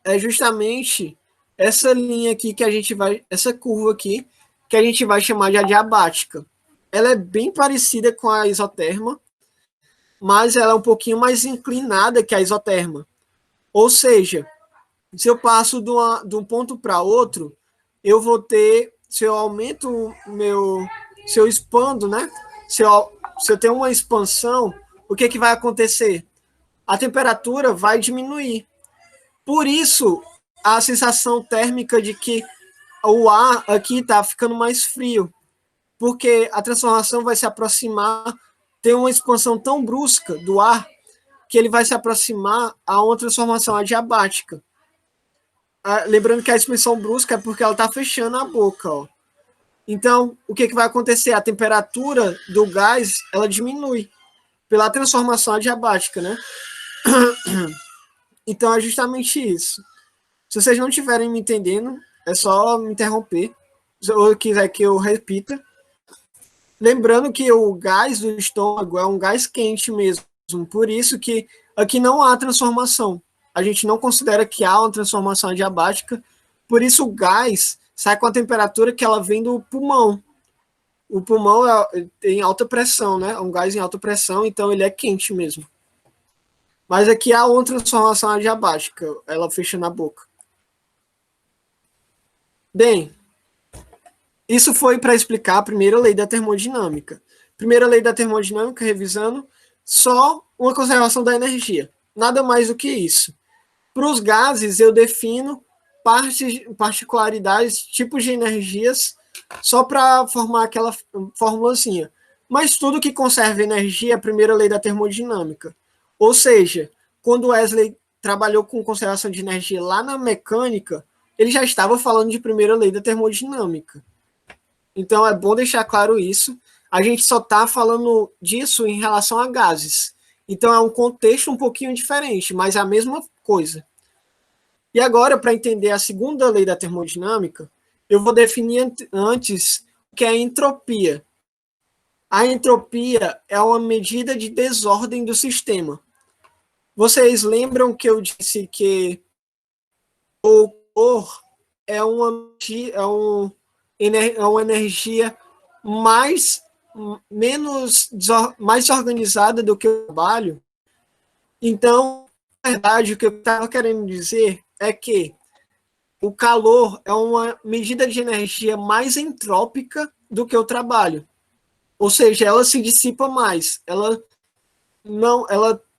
É justamente essa linha aqui essa curva aqui, que a gente vai chamar de adiabática. Ela é bem parecida com a isoterma, mas ela é um pouquinho mais inclinada que a isoterma. Ou seja, se eu passo de um ponto para outro, eu vou ter, se eu aumento se eu expando, né? Se eu tenho uma expansão, o que vai acontecer? A temperatura vai diminuir. Por isso, a sensação térmica de que o ar aqui está ficando mais frio, porque a transformação vai se aproximar, tem uma expansão tão brusca do ar que ele vai se aproximar a uma transformação adiabática. Lembrando que a expansão brusca é porque ela está fechando a boca, ó. Então, o que vai acontecer? A temperatura do gás, ela diminui pela transformação adiabática, né? Então, é justamente isso. Se vocês não estiverem me entendendo, é só me interromper, ou quiser que eu repita. Lembrando que o gás do estômago é um gás quente mesmo, por isso que aqui não há transformação. A gente não considera que há uma transformação adiabática, por isso o gás sai com a temperatura que ela vem do pulmão. O pulmão tem alta pressão, né? É um gás em alta pressão, então ele é quente mesmo. Mas aqui há uma transformação adiabática, ela fecha na boca. Bem, isso foi para explicar a primeira lei da termodinâmica. Primeira lei da termodinâmica, revisando, só uma conservação da energia. Nada mais do que isso. Para os gases, eu defino particularidades, tipos de energias, só para formar aquela formulazinha. Mas tudo que conserva energia é a primeira lei da termodinâmica. Ou seja, quando Wesley trabalhou com conservação de energia lá na mecânica, ele já estava falando de primeira lei da termodinâmica. Então é bom deixar claro isso. A gente só está falando disso em relação a gases. Então é um contexto um pouquinho diferente, mas é a mesma coisa. E agora, para entender a segunda lei da termodinâmica, eu vou definir antes o que é entropia. A entropia é uma medida de desordem do sistema. Vocês lembram que eu disse que o calor é uma energia mais organizada do que o trabalho? Então, na verdade, o que eu estava querendo dizer é que o calor é uma medida de energia mais entrópica do que o trabalho. Ou seja, ela se dissipa mais. Ela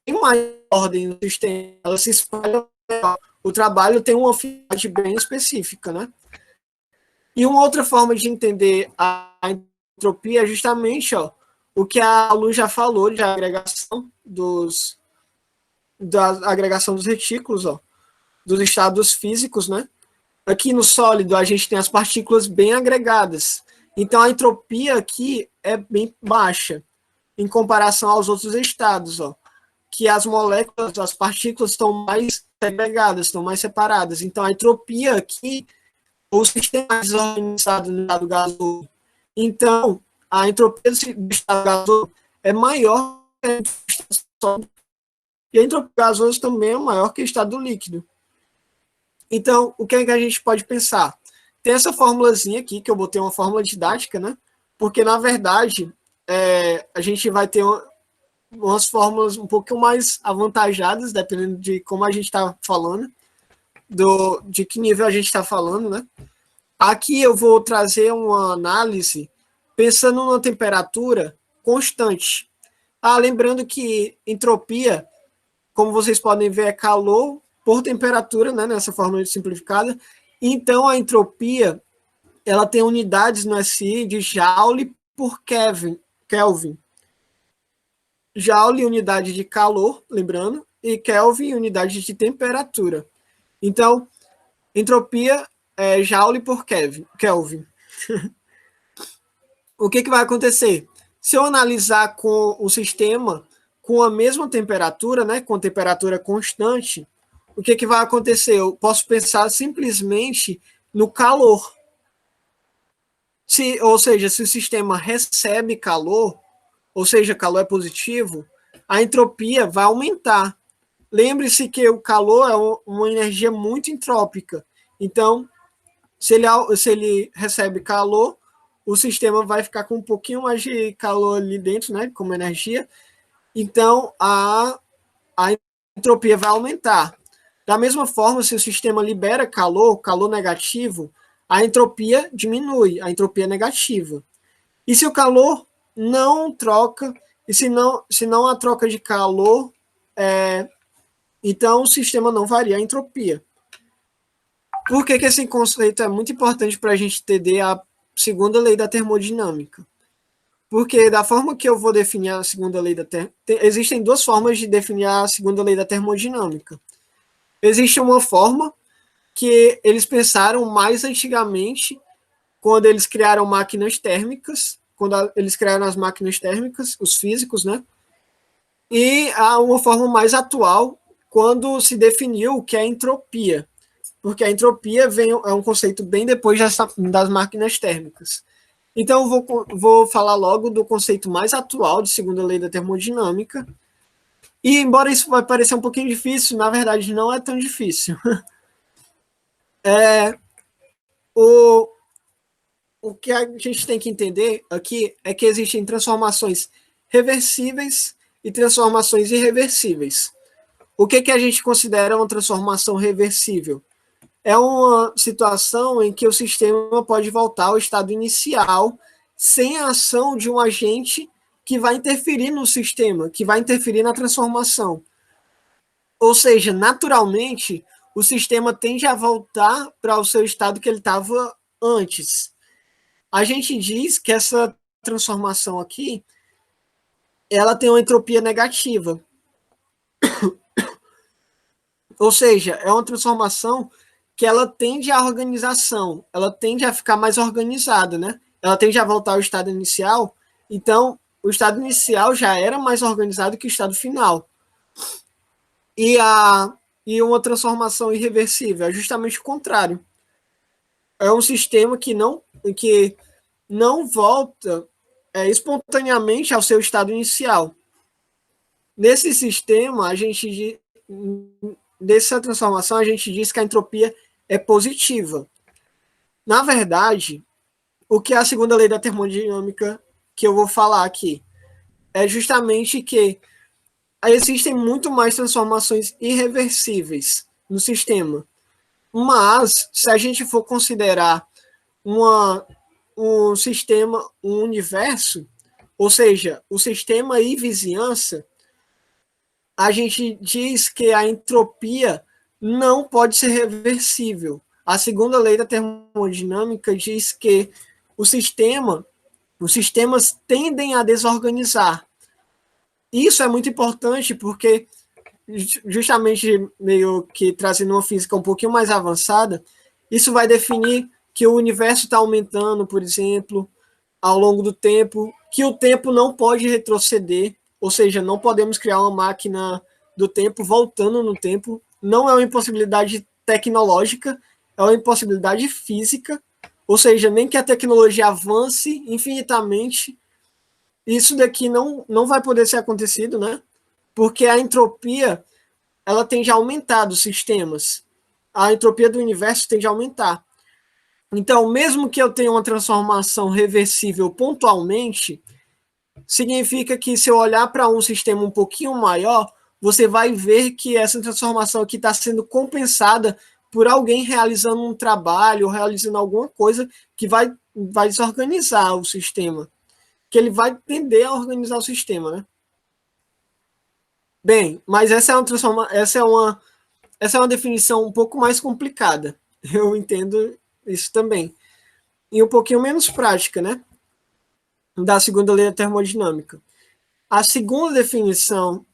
tem mais ordem no sistema, ela se espalha melhor. O trabalho tem uma finalidade bem específica, né? E uma outra forma de entender a entropia é justamente o que a Lu já falou de da agregação dos retículos, dos estados físicos, né? Aqui no sólido, a gente tem as partículas bem agregadas. Então, a entropia aqui é bem baixa, em comparação aos outros estados, que as moléculas, as partículas estão mais segregadas, estão mais separadas. Então, a entropia aqui, o sistema é desorganizado no estado gasoso. Então, a entropia do estado gasoso é maior que a entropia do estado sólido. E a entropia gasosa também é maior que o estado líquido. Então, o que é que a gente pode pensar? Tem essa formulazinha aqui, que eu botei uma fórmula didática, né? Porque, na verdade, a gente vai ter umas fórmulas um pouco mais avantajadas, dependendo de como a gente está falando, de que nível a gente está falando, né? Aqui eu vou trazer uma análise pensando numa temperatura constante. Lembrando que entropia, como vocês podem ver, é calor por temperatura, né, nessa fórmula simplificada. Então, a entropia ela tem unidades no SI de Joule por Kelvin. Joule, unidade de calor, lembrando, e Kelvin, unidade de temperatura. Então, entropia é Joule por Kelvin. O que vai acontecer? Se eu analisar com o sistema com a mesma temperatura, né, com temperatura constante, o que vai acontecer? Eu posso pensar simplesmente no calor. Ou seja, se o sistema recebe calor, ou seja, calor é positivo, a entropia vai aumentar. Lembre-se que o calor é uma energia muito entrópica. Então, se ele recebe calor, o sistema vai ficar com um pouquinho mais de calor ali dentro, né, como energia. Então, a entropia vai aumentar. Da mesma forma, se o sistema libera calor negativo, a entropia diminui, a entropia negativa. E se o calor não troca, e se não há troca de calor, então o sistema não varia a entropia. Por que esse conceito é muito importante para a gente entender a segunda lei da termodinâmica? Porque da forma que eu vou definir a segunda lei da existem duas formas de definir a segunda lei da termodinâmica. Existe uma forma que eles pensaram mais antigamente, quando eles criaram máquinas térmicas, quando eles criaram as máquinas térmicas, os físicos, né? E há uma forma mais atual, quando se definiu o que é entropia, porque a entropia é um conceito bem depois das máquinas térmicas. Então, vou falar logo do conceito mais atual de segunda lei da termodinâmica. E, embora isso vai parecer um pouquinho difícil, na verdade não é tão difícil. O que a gente tem que entender aqui é que existem transformações reversíveis e transformações irreversíveis. O que a gente considera uma transformação reversível? É uma situação em que o sistema pode voltar ao estado inicial sem a ação de um agente que vai interferir no sistema, que vai interferir na transformação. Ou seja, naturalmente, o sistema tende a voltar para o seu estado que ele estava antes. A gente diz que essa transformação aqui, ela tem uma entropia negativa. Ou seja, é uma transformação que ela tende à organização, ela tende a ficar mais organizada, né? Ela tende a voltar ao estado inicial, então o estado inicial já era mais organizado que o estado final. E uma transformação irreversível é justamente o contrário. É um sistema que não volta espontaneamente ao seu estado inicial. Nesse sistema, dessa transformação, a gente diz que a entropia é positiva. Na verdade, o que é a segunda lei da termodinâmica que eu vou falar aqui é justamente que existem muito mais transformações irreversíveis no sistema. Mas, se a gente for considerar um sistema, um universo, ou seja, o sistema e vizinhança, a gente diz que a entropia não pode ser reversível. A segunda lei da termodinâmica diz que os sistemas tendem a desorganizar. Isso é muito importante porque, justamente meio que trazendo uma física um pouquinho mais avançada, isso vai definir que o universo está aumentando, por exemplo, ao longo do tempo, que o tempo não pode retroceder, ou seja, não podemos criar uma máquina do tempo voltando no tempo. Não é uma impossibilidade tecnológica, é uma impossibilidade física, ou seja, nem que a tecnologia avance infinitamente, isso daqui não vai poder ser acontecido, né? Porque a entropia ela tende a aumentar dos sistemas. A entropia do universo tende a aumentar. Então, mesmo que eu tenha uma transformação reversível pontualmente, significa que se eu olhar para um sistema um pouquinho maior, você vai ver que essa transformação aqui está sendo compensada por alguém realizando um trabalho, ou realizando alguma coisa que vai desorganizar o sistema. Que ele vai tender a organizar o sistema, né? Bem, mas essa é uma definição um pouco mais complicada. Eu entendo isso também. E um pouquinho menos prática, né? Da segunda lei da termodinâmica. A segunda definição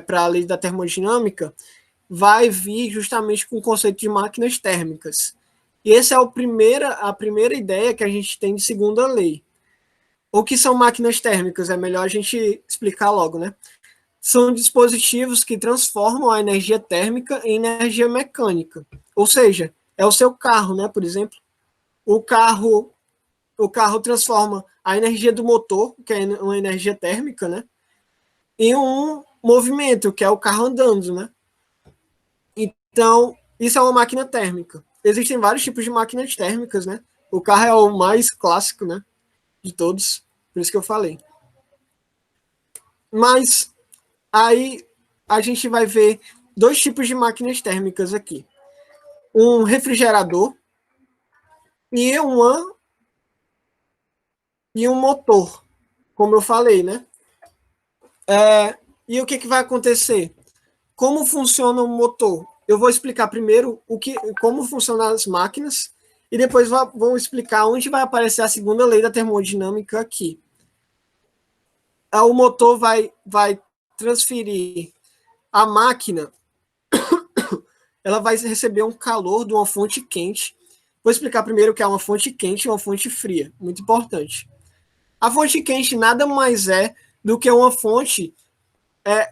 para a lei da termodinâmica vai vir justamente com o conceito de máquinas térmicas. E essa é a primeira ideia que a gente tem de segunda lei. O que são máquinas térmicas? É melhor a gente explicar logo, né? São dispositivos que transformam a energia térmica em energia mecânica. Ou seja, é o seu carro, né? Por exemplo, o carro transforma a energia do motor, que é uma energia térmica, né? Em um movimento, que é o carro andando, né? Então, isso é uma máquina térmica. Existem vários tipos de máquinas térmicas, né? O carro é o mais clássico, né? De todos, por isso que eu falei. Mas aí a gente vai ver dois tipos de máquinas térmicas aqui. Um refrigerador e um motor, como eu falei, né? E o que vai acontecer? Como funciona o motor? Eu vou explicar primeiro como funcionam as máquinas e depois vou explicar onde vai aparecer a segunda lei da termodinâmica aqui. O motor vai transferir a máquina, ela vai receber um calor de uma fonte quente. Vou explicar primeiro o que é uma fonte quente e uma fonte fria, muito importante. A fonte quente nada mais é do que uma fonte,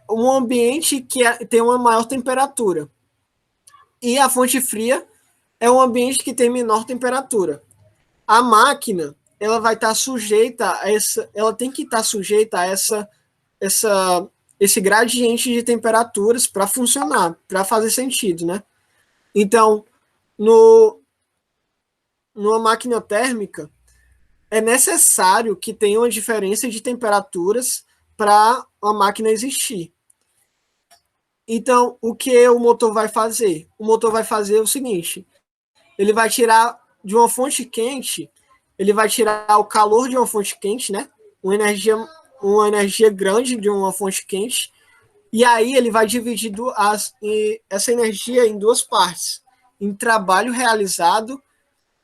um ambiente que tem uma maior temperatura. E a fonte fria é um ambiente que tem menor temperatura. A máquina, ela vai estar sujeita a ela tem que estar sujeita a esse gradiente de temperaturas para funcionar, para fazer sentido, né? Então, numa máquina térmica, é necessário que tenha uma diferença de temperaturas para a máquina existir. Então, o que o motor vai fazer? O motor vai fazer o seguinte: ele vai tirar de uma fonte quente, ele vai tirar o calor de uma fonte quente, né? Uma energia grande de uma fonte quente, e aí ele vai dividir essa energia em duas partes, em trabalho realizado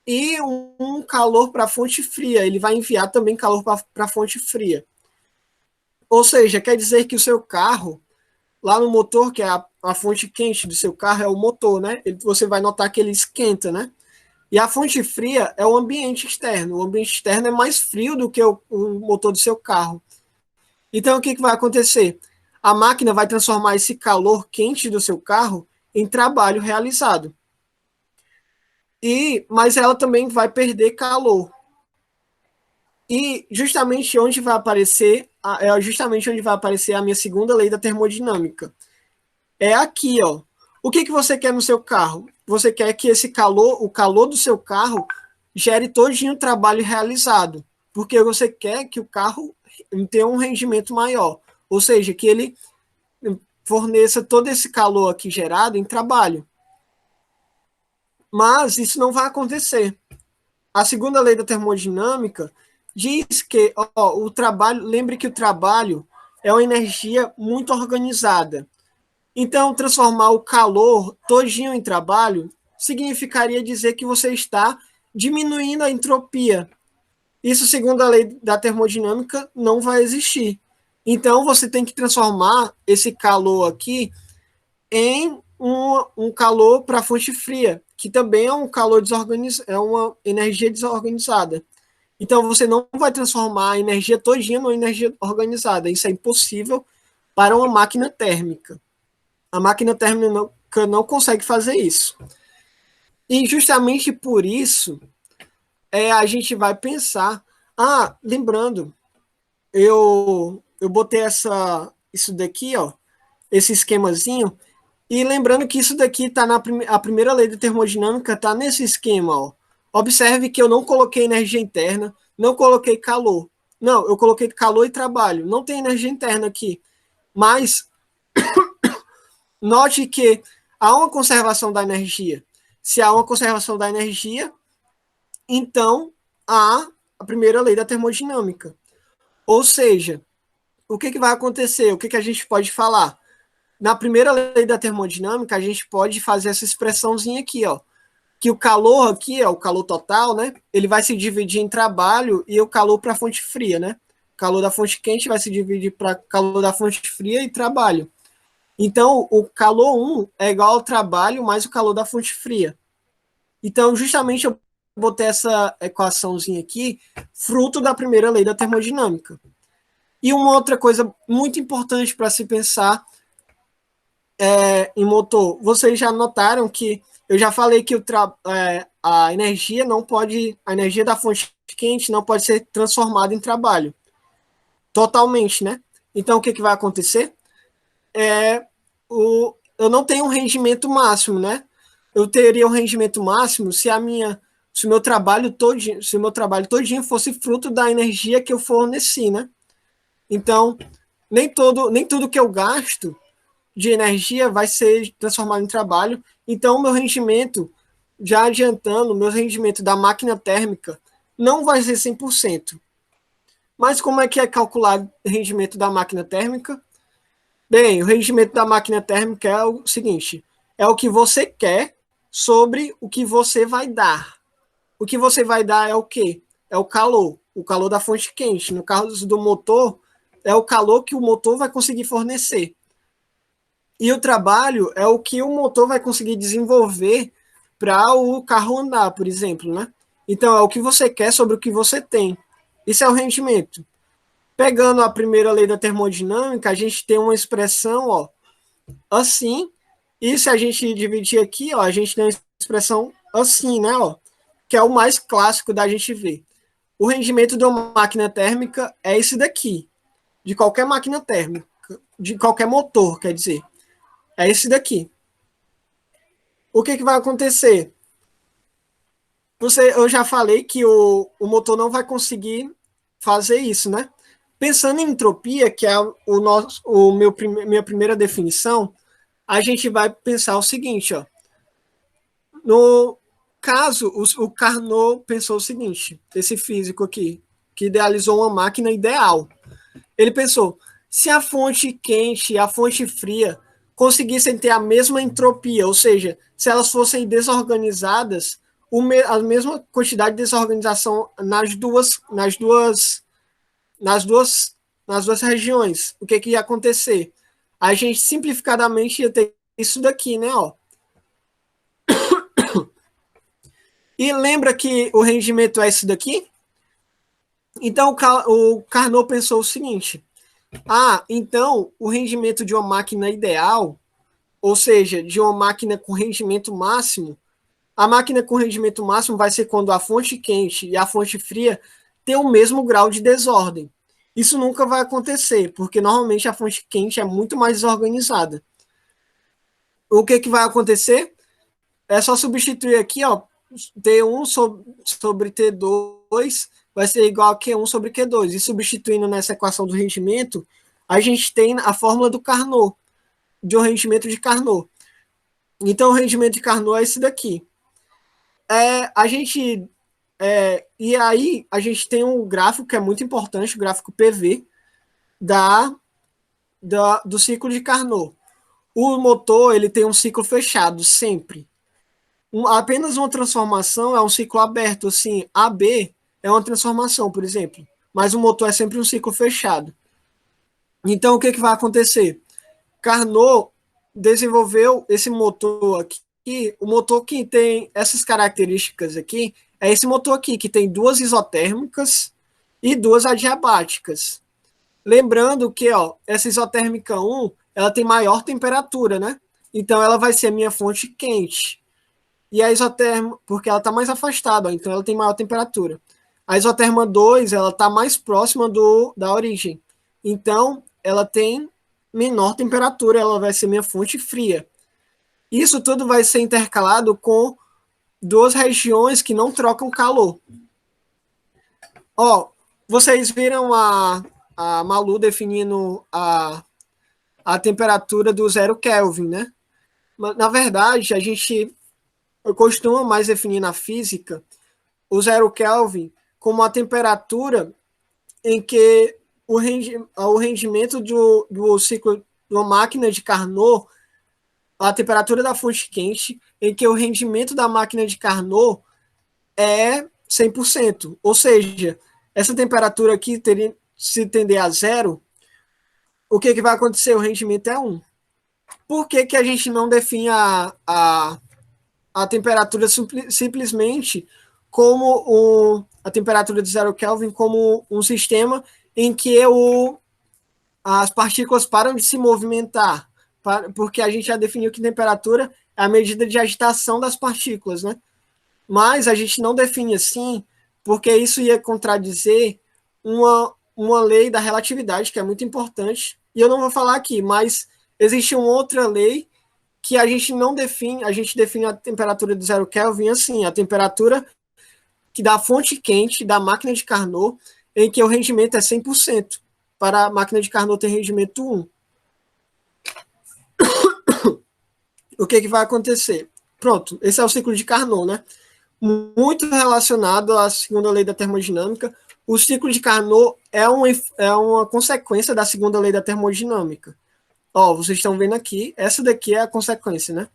e um calor para a fonte fria. Ele vai enviar também calor para a fonte fria. Ou seja, quer dizer que o seu carro, lá no motor, que é a fonte quente do seu carro, é o motor, né? Você vai notar que ele esquenta, né? E a fonte fria é o ambiente externo. O ambiente externo é mais frio do que o motor do seu carro. Então, o que vai acontecer? A máquina vai transformar esse calor quente do seu carro em trabalho realizado. Mas ela também vai perder calor. E justamente onde vai aparecer a minha segunda lei da termodinâmica. É aqui, ó. O que você quer no seu carro? Você quer que esse calor, o calor do seu carro, gere todinho o trabalho realizado, porque você quer que o carro tenha um rendimento maior, ou seja, que ele forneça todo esse calor aqui gerado em trabalho. Mas isso não vai acontecer. A segunda lei da termodinâmica diz que o trabalho, lembre que o trabalho é uma energia muito organizada. Então, transformar o calor todinho em trabalho significaria dizer que você está diminuindo a entropia. Isso, segundo a lei da termodinâmica, não vai existir. Então, você tem que transformar esse calor aqui em um calor para a fonte fria, que também é um calor é uma energia desorganizada. Então, você não vai transformar a energia todinha numa energia organizada. Isso é impossível para uma máquina térmica. A máquina térmica não consegue fazer isso. E justamente por isso, a gente vai pensar... lembrando, eu botei isso daqui, ó, esse esquemazinho, e lembrando que isso daqui está a primeira lei da termodinâmica está nesse esquema, ó. Observe que eu não coloquei energia interna, não coloquei calor. Não, eu coloquei calor e trabalho. Não tem energia interna aqui. Mas note que há uma conservação da energia. Se há uma conservação da energia, então há a primeira lei da termodinâmica. Ou seja, o que vai acontecer? O que a gente pode falar? Na primeira lei da termodinâmica, a gente pode fazer essa expressãozinha aqui, ó, que o calor aqui, o calor total, né? Ele vai se dividir em trabalho e o calor para a fonte fria, né? O calor da fonte quente vai se dividir para calor da fonte fria e trabalho. Então, o calor 1 é igual ao trabalho mais o calor da fonte fria. Então, justamente eu botei essa equaçãozinha aqui, fruto da primeira lei da termodinâmica. E uma outra coisa muito importante para se pensar em motor, vocês já notaram que eu já falei que a energia a energia da fonte quente não pode ser transformada em trabalho. Totalmente, né? Então, o que vai acontecer? Eu não tenho um rendimento máximo, né? Eu teria um rendimento máximo se o meu trabalho todinho fosse fruto da energia que eu forneci, né? Então, nem tudo que eu gasto de energia vai ser transformado em trabalho. Então, meu rendimento, já adiantando, meu rendimento da máquina térmica não vai ser 100%. Mas como é que é calculado o rendimento da máquina térmica? Bem, o rendimento da máquina térmica é o seguinte, é o que você quer sobre o que você vai dar. O que você vai dar é o quê? É o calor da fonte quente. No caso do motor, é o calor que o motor vai conseguir fornecer. E o trabalho é o que o motor vai conseguir desenvolver para o carro andar, por exemplo, né? Então, é o que você quer sobre o que você tem. Isso é o rendimento. Pegando a primeira lei da termodinâmica, a gente tem uma expressão, ó, assim, e se a gente dividir aqui, ó, a gente tem uma expressão assim, né, ó, que é o mais clássico da gente ver. O rendimento de uma máquina térmica é esse daqui, de qualquer máquina térmica, de qualquer motor, quer dizer. É esse daqui. O que vai acontecer? Eu já falei que o motor não vai conseguir fazer isso, né? Pensando em entropia, que é minha primeira definição, a gente vai pensar o seguinte, ó. No caso, o Carnot pensou o seguinte, esse físico aqui, que idealizou uma máquina ideal. Ele pensou, se a fonte quente e a fonte fria conseguissem ter a mesma entropia, ou seja, se elas fossem desorganizadas, a mesma quantidade de desorganização nas duas regiões, o que ia acontecer? a gente simplificadamente ia ter isso daqui, né? Ó. E lembra que o rendimento é esse daqui? Então o Carnot pensou o seguinte: então o rendimento de uma máquina ideal, ou seja, de uma máquina com rendimento máximo, a máquina com rendimento máximo vai ser quando a fonte quente e a fonte fria têm o mesmo grau de desordem. Isso nunca vai acontecer, porque normalmente a fonte quente é muito mais desorganizada. O que vai acontecer? É só substituir aqui, ó, T1 sobre T2 vai ser igual a Q1 sobre Q2. E substituindo nessa equação do rendimento, a gente tem a fórmula do Carnot, de um rendimento de Carnot. Então, o rendimento de Carnot é esse daqui. E aí, a gente tem um gráfico que é muito importante, o gráfico PV, do ciclo de Carnot. O motor ele tem um ciclo fechado, sempre. Apenas uma transformação é um ciclo aberto, assim, AB é uma transformação, por exemplo, mas o motor é sempre um ciclo fechado. Então, o que vai acontecer? Carnot desenvolveu esse motor aqui, o motor que tem essas características aqui, é esse motor aqui, que tem duas isotérmicas e duas adiabáticas. Lembrando que, ó, essa isotérmica 1, ela tem maior temperatura, né? Então, ela vai ser a minha fonte quente. E a isoterma, porque ela está mais afastada, então ela tem maior temperatura. A isoterma 2, ela está mais próxima da origem. Então, ela tem menor temperatura, ela vai ser minha fonte fria. Isso tudo vai ser intercalado com duas regiões que não trocam calor. Ó, vocês viram a Malu definindo a temperatura do 0 Kelvin, né? Na verdade, a gente costuma mais definir na física o 0 Kelvin como a temperatura em que o rendimento do ciclo de uma máquina de Carnot, a temperatura da fonte quente, em que o rendimento da máquina de Carnot é 100%. Ou seja, essa temperatura aqui, se tender a zero, o que vai acontecer? O rendimento é 1. Por que a gente não define a temperatura simplesmente como a temperatura de 0 Kelvin como um sistema em que as partículas param de se movimentar, porque a gente já definiu que temperatura é a medida de agitação das partículas, né? Mas a gente não define assim, porque isso ia contradizer uma lei da relatividade, que é muito importante, e eu não vou falar aqui, mas existe uma outra lei que a gente não define, a gente define a temperatura de 0 Kelvin assim, a temperatura que da fonte quente da máquina de Carnot, em que o rendimento é 100%. Para a máquina de Carnot ter rendimento 1. O que vai acontecer? Pronto, esse é o ciclo de Carnot, né? Muito relacionado à segunda lei da termodinâmica. O ciclo de Carnot é uma consequência da segunda lei da termodinâmica. Ó, vocês estão vendo aqui, essa daqui é a consequência, né?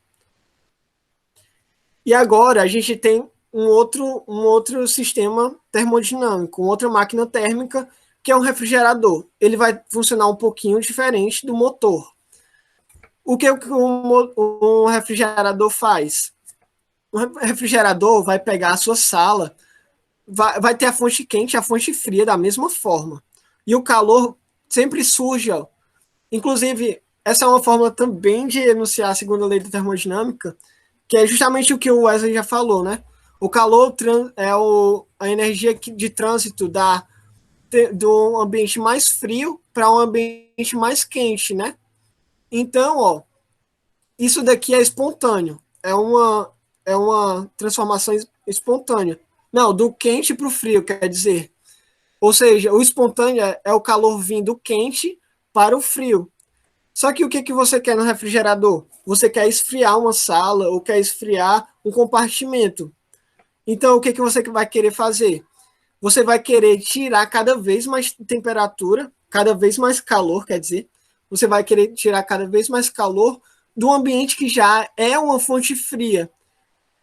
E agora a gente tem um outro sistema termodinâmico, uma outra máquina térmica, que é um refrigerador. Ele vai funcionar um pouquinho diferente do motor. O que um refrigerador faz? O refrigerador vai pegar a sua sala, vai ter a fonte quente e a fonte fria da mesma forma. E o calor sempre surge, ó. Inclusive, essa é uma forma também de enunciar a segunda lei da termodinâmica, que é justamente o que o Wesley já falou, né? O calor é a energia de trânsito do ambiente mais frio para um ambiente mais quente, né? Então, ó, isso daqui é espontâneo. É uma transformação espontânea. Não, do quente para o frio, quer dizer. Ou seja, o espontâneo é o calor vindo quente para o frio. Só que o que você quer no refrigerador? Você quer esfriar uma sala ou quer esfriar um compartimento. Então, o que você vai querer fazer? Você vai querer tirar cada vez mais temperatura, cada vez mais calor, quer dizer, você vai querer tirar cada vez mais calor do ambiente que já é uma fonte fria.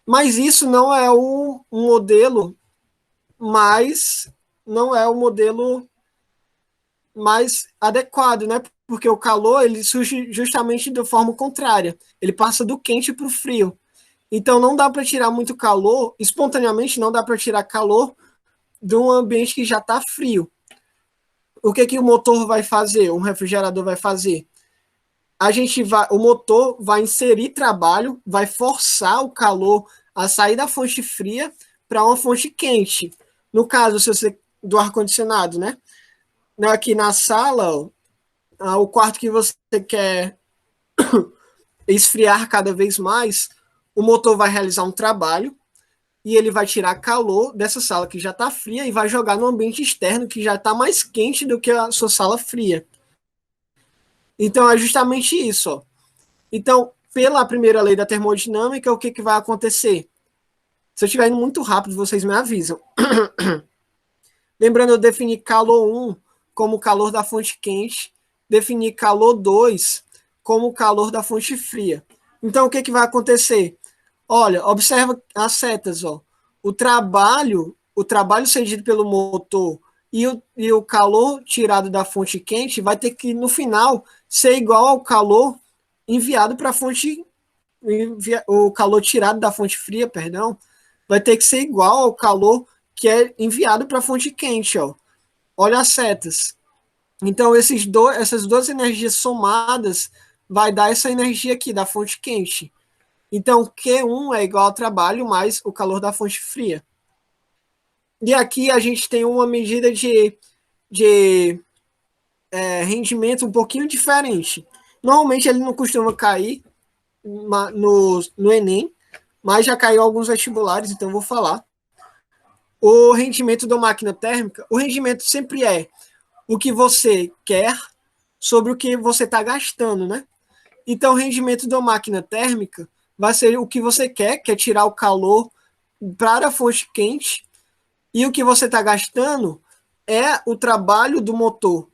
Mas isso não é um modelo mais adequado, né? Porque o calor ele surge justamente de forma contrária. Ele passa do quente para o frio. Então não dá para tirar muito calor, espontaneamente não dá para tirar calor de um ambiente que já está frio. O que o motor vai fazer? Um refrigerador vai fazer? O motor vai inserir trabalho, vai forçar o calor a sair da fonte fria para uma fonte quente. No caso, se você do ar-condicionado, né? Aqui na sala, o quarto que você quer esfriar cada vez mais, o motor vai realizar um trabalho e ele vai tirar calor dessa sala que já está fria e vai jogar no ambiente externo que já está mais quente do que a sua sala fria. Então é justamente isso. Ó. Então, pela primeira lei da termodinâmica, o que vai acontecer? Se eu estiver indo muito rápido, vocês me avisam. Lembrando, eu defini calor 1 como calor da fonte quente, defini calor 2 como calor da fonte fria. Então, o que vai acontecer? Olha, observa as setas. Ó. O trabalho cedido pelo motor e o calor tirado da fonte quente vai ter que, no final, ser igual ao calor enviado para a fonte... O calor tirado da fonte fria, perdão, vai ter que ser igual ao calor que é enviado para a fonte quente. Ó. Olha as setas. Então, essas duas energias somadas vai dar essa energia aqui da fonte quente. Então, Q1 é igual ao trabalho mais o calor da fonte fria. E aqui a gente tem uma medida de rendimento um pouquinho diferente. Normalmente ele não costuma cair no Enem, mas já caiu alguns vestibulares, então eu vou falar. O rendimento da máquina térmica, o rendimento sempre é o que você quer sobre o que você está gastando, né? Então, o rendimento da máquina térmica vai ser o que você quer é tirar o calor para a fonte quente, e o que você está gastando é o trabalho do motor.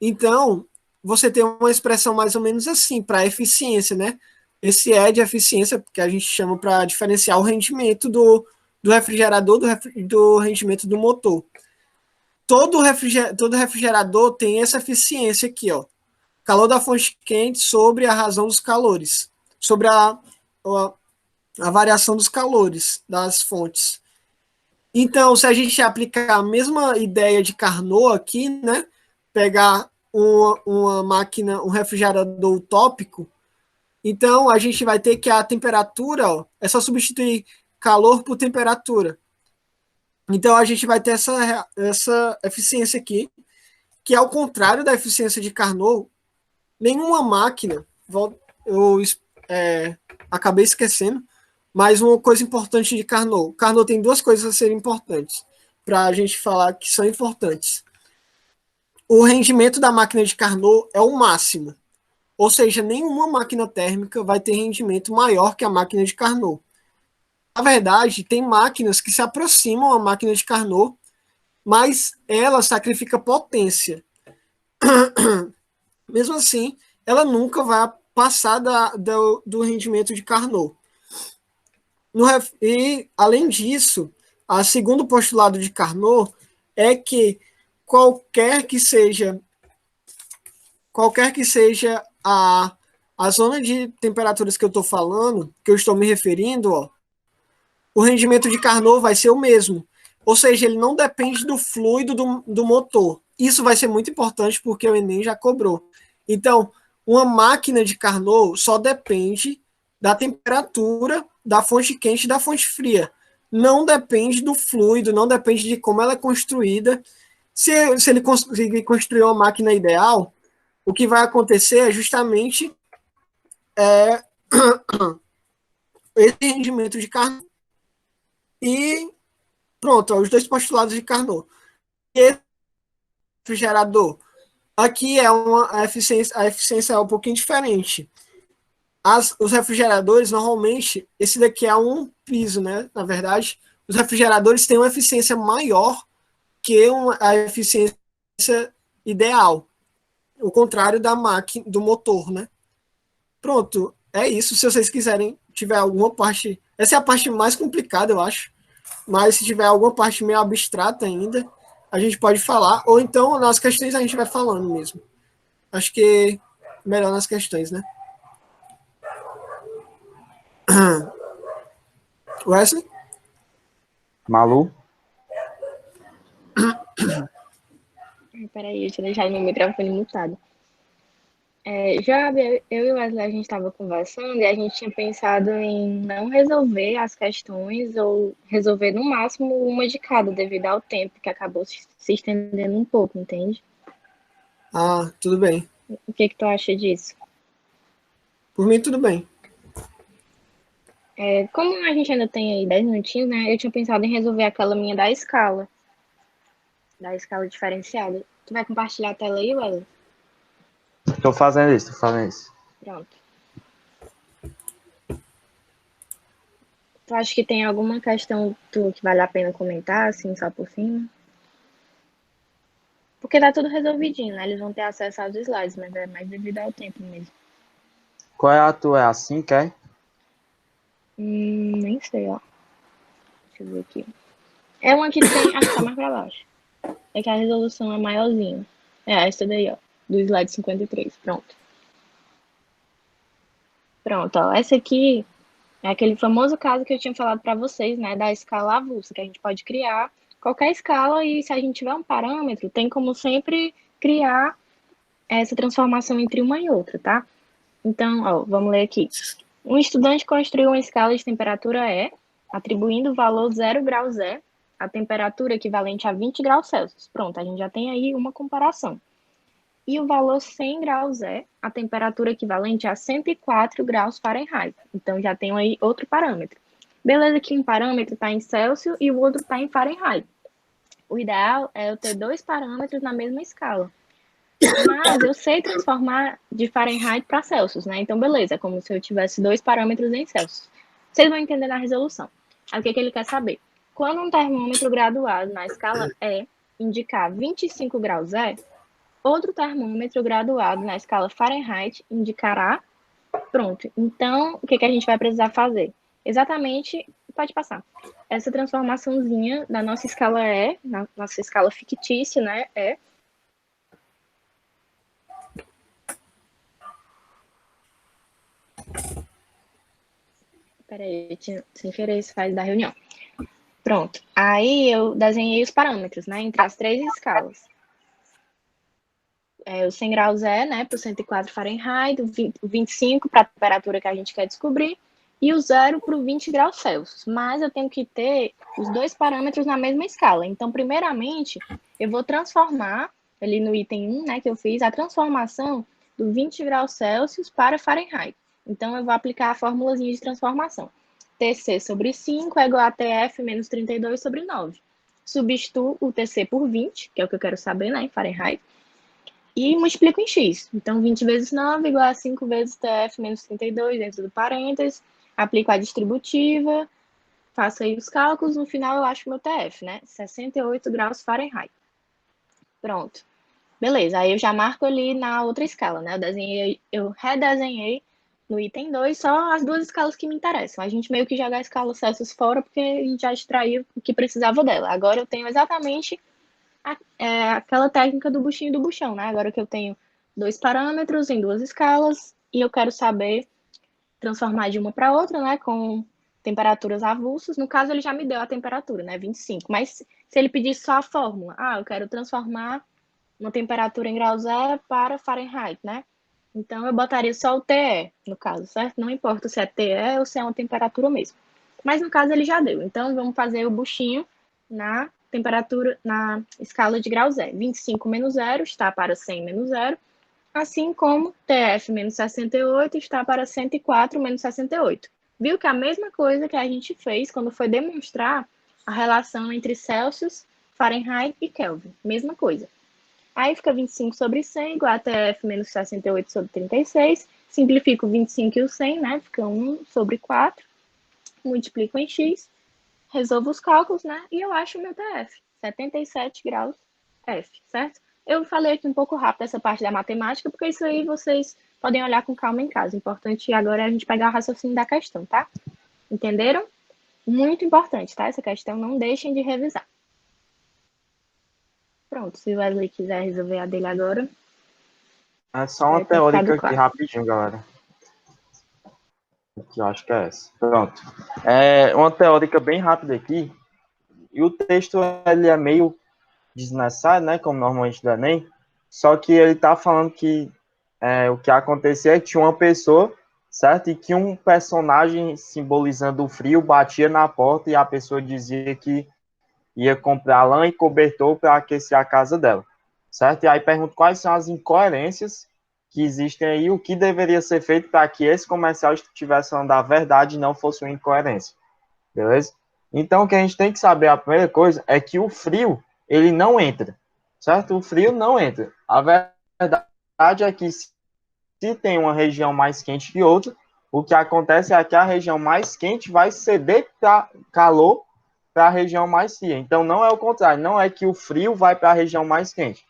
Então, você tem uma expressão mais ou menos assim para eficiência, né? Esse é de eficiência, que a gente chama para diferenciar o rendimento do refrigerador do rendimento do motor. Todo refrigerador tem essa eficiência aqui, ó. Calor da fonte quente sobre a razão dos calores, sobre a variação dos calores das fontes. Então, se a gente aplicar a mesma ideia de Carnot aqui, né, pegar uma máquina, um refrigerador utópico, então a gente vai ter que a temperatura, ó, é só substituir calor por temperatura. Então a gente vai ter essa eficiência aqui, que é ao contrário da eficiência de Carnot. Nenhuma máquina, eu acabei esquecendo, mas uma coisa importante de Carnot. Carnot tem duas coisas a serem importantes, para a gente falar que são importantes. O rendimento da máquina de Carnot é o máximo, ou seja, nenhuma máquina térmica vai ter rendimento maior que a máquina de Carnot. Na verdade, tem máquinas que se aproximam à máquina de Carnot, mas ela sacrifica potência. Mesmo assim, ela nunca vai passar do rendimento de Carnot. E, além disso, o segundo postulado de Carnot é que qualquer que seja a zona de temperaturas que eu estou falando, que eu estou me referindo, ó, o rendimento de Carnot vai ser o mesmo. Ou seja, ele não depende do fluido do motor. Isso vai ser muito importante porque o Enem já cobrou. Então, uma máquina de Carnot só depende da temperatura da fonte quente e da fonte fria. Não depende do fluido, não depende de como ela é construída. Se ele conseguir construir uma máquina ideal, o que vai acontecer é justamente esse rendimento de Carnot. E pronto, ó, os dois postulados de Carnot. E refrigerador. Aqui a eficiência é um pouquinho diferente. Os refrigeradores, normalmente, esse daqui é um piso, né? Na verdade, os refrigeradores têm uma eficiência maior que a eficiência ideal. O contrário da máquina, do motor, né? Pronto, é isso. Se vocês quiserem, tiver alguma parte... Essa é a parte mais complicada, eu acho. Mas se tiver alguma parte meio abstrata ainda, a gente pode falar, ou então nas questões a gente vai falando mesmo. Acho que é melhor nas questões, né? Wesley? Malu? Peraí, deixa eu deixar meu microfone mutado. Eu e o Wesley, a gente estava conversando e a gente tinha pensado em não resolver as questões ou resolver no máximo uma de cada, devido ao tempo que acabou se estendendo um pouco, entende? Ah, tudo bem. O que que tu acha disso? Por mim, tudo bem. Como a gente ainda tem aí 10 minutinhos, né? Eu tinha pensado em resolver aquela minha da escala diferenciada. Tu vai compartilhar a tela aí, Wesley? Tô fazendo isso, tô fazendo isso. Pronto. Tu acha que tem alguma questão que vale a pena comentar, assim, só por cima? Porque tá tudo resolvidinho, né? Eles vão ter acesso aos slides, mas é mais devido ao tempo mesmo. Qual é a tua? É assim, quer? Nem sei, ó. Deixa eu ver aqui. É uma que tem. Acho que tá mais pra baixo. É que a resolução é maiorzinha. Essa daí, ó. Do slide 53. Pronto. Pronto, ó. Essa aqui é aquele famoso caso que eu tinha falado pra vocês, né? Da escala avulsa, que a gente pode criar qualquer escala e se a gente tiver um parâmetro, tem como sempre criar essa transformação entre uma e outra, tá? Então, ó, vamos ler aqui. Um estudante construiu uma escala de temperatura E, atribuindo o valor 0 graus E, a temperatura equivalente a 20 graus Celsius. Pronto, a gente já tem aí uma comparação. E o valor 100 graus E, a temperatura equivalente a 104 graus Fahrenheit. Então, já tem aí outro parâmetro. Beleza que um parâmetro está em Celsius e o outro está em Fahrenheit. O ideal é eu ter dois parâmetros na mesma escala. Mas eu sei transformar de Fahrenheit para Celsius, né? Então, beleza, é como se eu tivesse dois parâmetros em Celsius. Vocês vão entender na resolução. Aí, o que ele quer saber? Quando um termômetro graduado na escala E indicar 25 graus E, outro termômetro graduado na escala Fahrenheit indicará. Pronto. Então, o que a gente vai precisar fazer? Exatamente, pode passar. Essa transformaçãozinha da nossa escala E, na nossa escala fictícia, né? Peraí, sem querer, isso faz da reunião. Pronto. Aí eu desenhei os parâmetros, né? Entre as três escalas. O 100 graus né? Para o 104 Fahrenheit, o 25 para a temperatura que a gente quer descobrir, e o 0 para o 20 graus Celsius. Mas eu tenho que ter os dois parâmetros na mesma escala. Então, primeiramente, eu vou transformar, ali no item 1, né, que eu fiz, a transformação do 20 graus Celsius para Fahrenheit. Então, eu vou aplicar a formulazinha de transformação. TC sobre 5 é igual a TF menos 32 sobre 9. Substituo o TC por 20, que é o que eu quero saber, né, em Fahrenheit, e multiplico em x. Então, 20 vezes 9 igual a 5 vezes TF menos 32 dentro do parênteses. Aplico a distributiva, faço aí os cálculos, no final eu acho o meu TF, né? 68 graus Fahrenheit. Pronto. Beleza, aí eu já marco ali na outra escala, né? Eu redesenhei no item 2 só as duas escalas que me interessam. A gente meio que joga a escala Celsius fora porque a gente já extraiu o que precisava dela. Agora eu tenho exatamente aquela técnica do buchinho do buchão, né? Agora que eu tenho dois parâmetros em duas escalas e eu quero saber transformar de uma para outra, né? Com temperaturas avulsas. No caso, ele já me deu a temperatura, né? 25. Mas se ele pedisse só a fórmula, eu quero transformar uma temperatura em graus E para Fahrenheit, né? Então, eu botaria só o TE, no caso, certo? Não importa se é TE ou se é uma temperatura mesmo. Mas, no caso, ele já deu. Então, vamos fazer o buchinho na temperatura, na escala de graus E. 25 menos 0 está para 100 menos 0, assim como TF menos 68 está para 104 menos 68. Viu que é a mesma coisa que a gente fez quando foi demonstrar a relação entre Celsius, Fahrenheit e Kelvin. Mesma coisa. Aí fica 25 sobre 100 igual a TF menos 68 sobre 36. Simplifico o 25 e o 100, né? Fica 1 sobre 4. Multiplico em x. Resolvo os cálculos, né? E eu acho o meu TF. 77 graus F, certo? Eu falei aqui um pouco rápido essa parte da matemática, porque isso aí vocês podem olhar com calma em casa. O importante agora é a gente pegar o raciocínio da questão, tá? Entenderam? Muito importante, tá? Essa questão, não deixem de revisar. Pronto, se o Wesley quiser resolver a dele agora, É só uma vai ter ficado teórica aqui claro. rapidinho, galera. Que eu acho que é essa. Pronto. É uma teórica bem rápida aqui. E o texto ele é meio desnecessário, né? Como normalmente do Enem. Só que ele tá falando que o que acontecia é que tinha uma pessoa, certo? E que um personagem simbolizando o frio batia na porta e a pessoa dizia que ia comprar lã e cobertor para aquecer a casa dela, certo? E aí pergunto quais são as incoerências que existem aí, o que deveria ser feito para que esse comercial estivesse falando a verdade e não fosse uma incoerência, beleza? Então, o que a gente tem que saber, a primeira coisa, é que o frio, ele não entra, certo? O frio não entra. A verdade é que se tem uma região mais quente que outra, o que acontece é que a região mais quente vai ceder para calor para a região mais fria. Então, não é o contrário, não é que o frio vai para a região mais quente.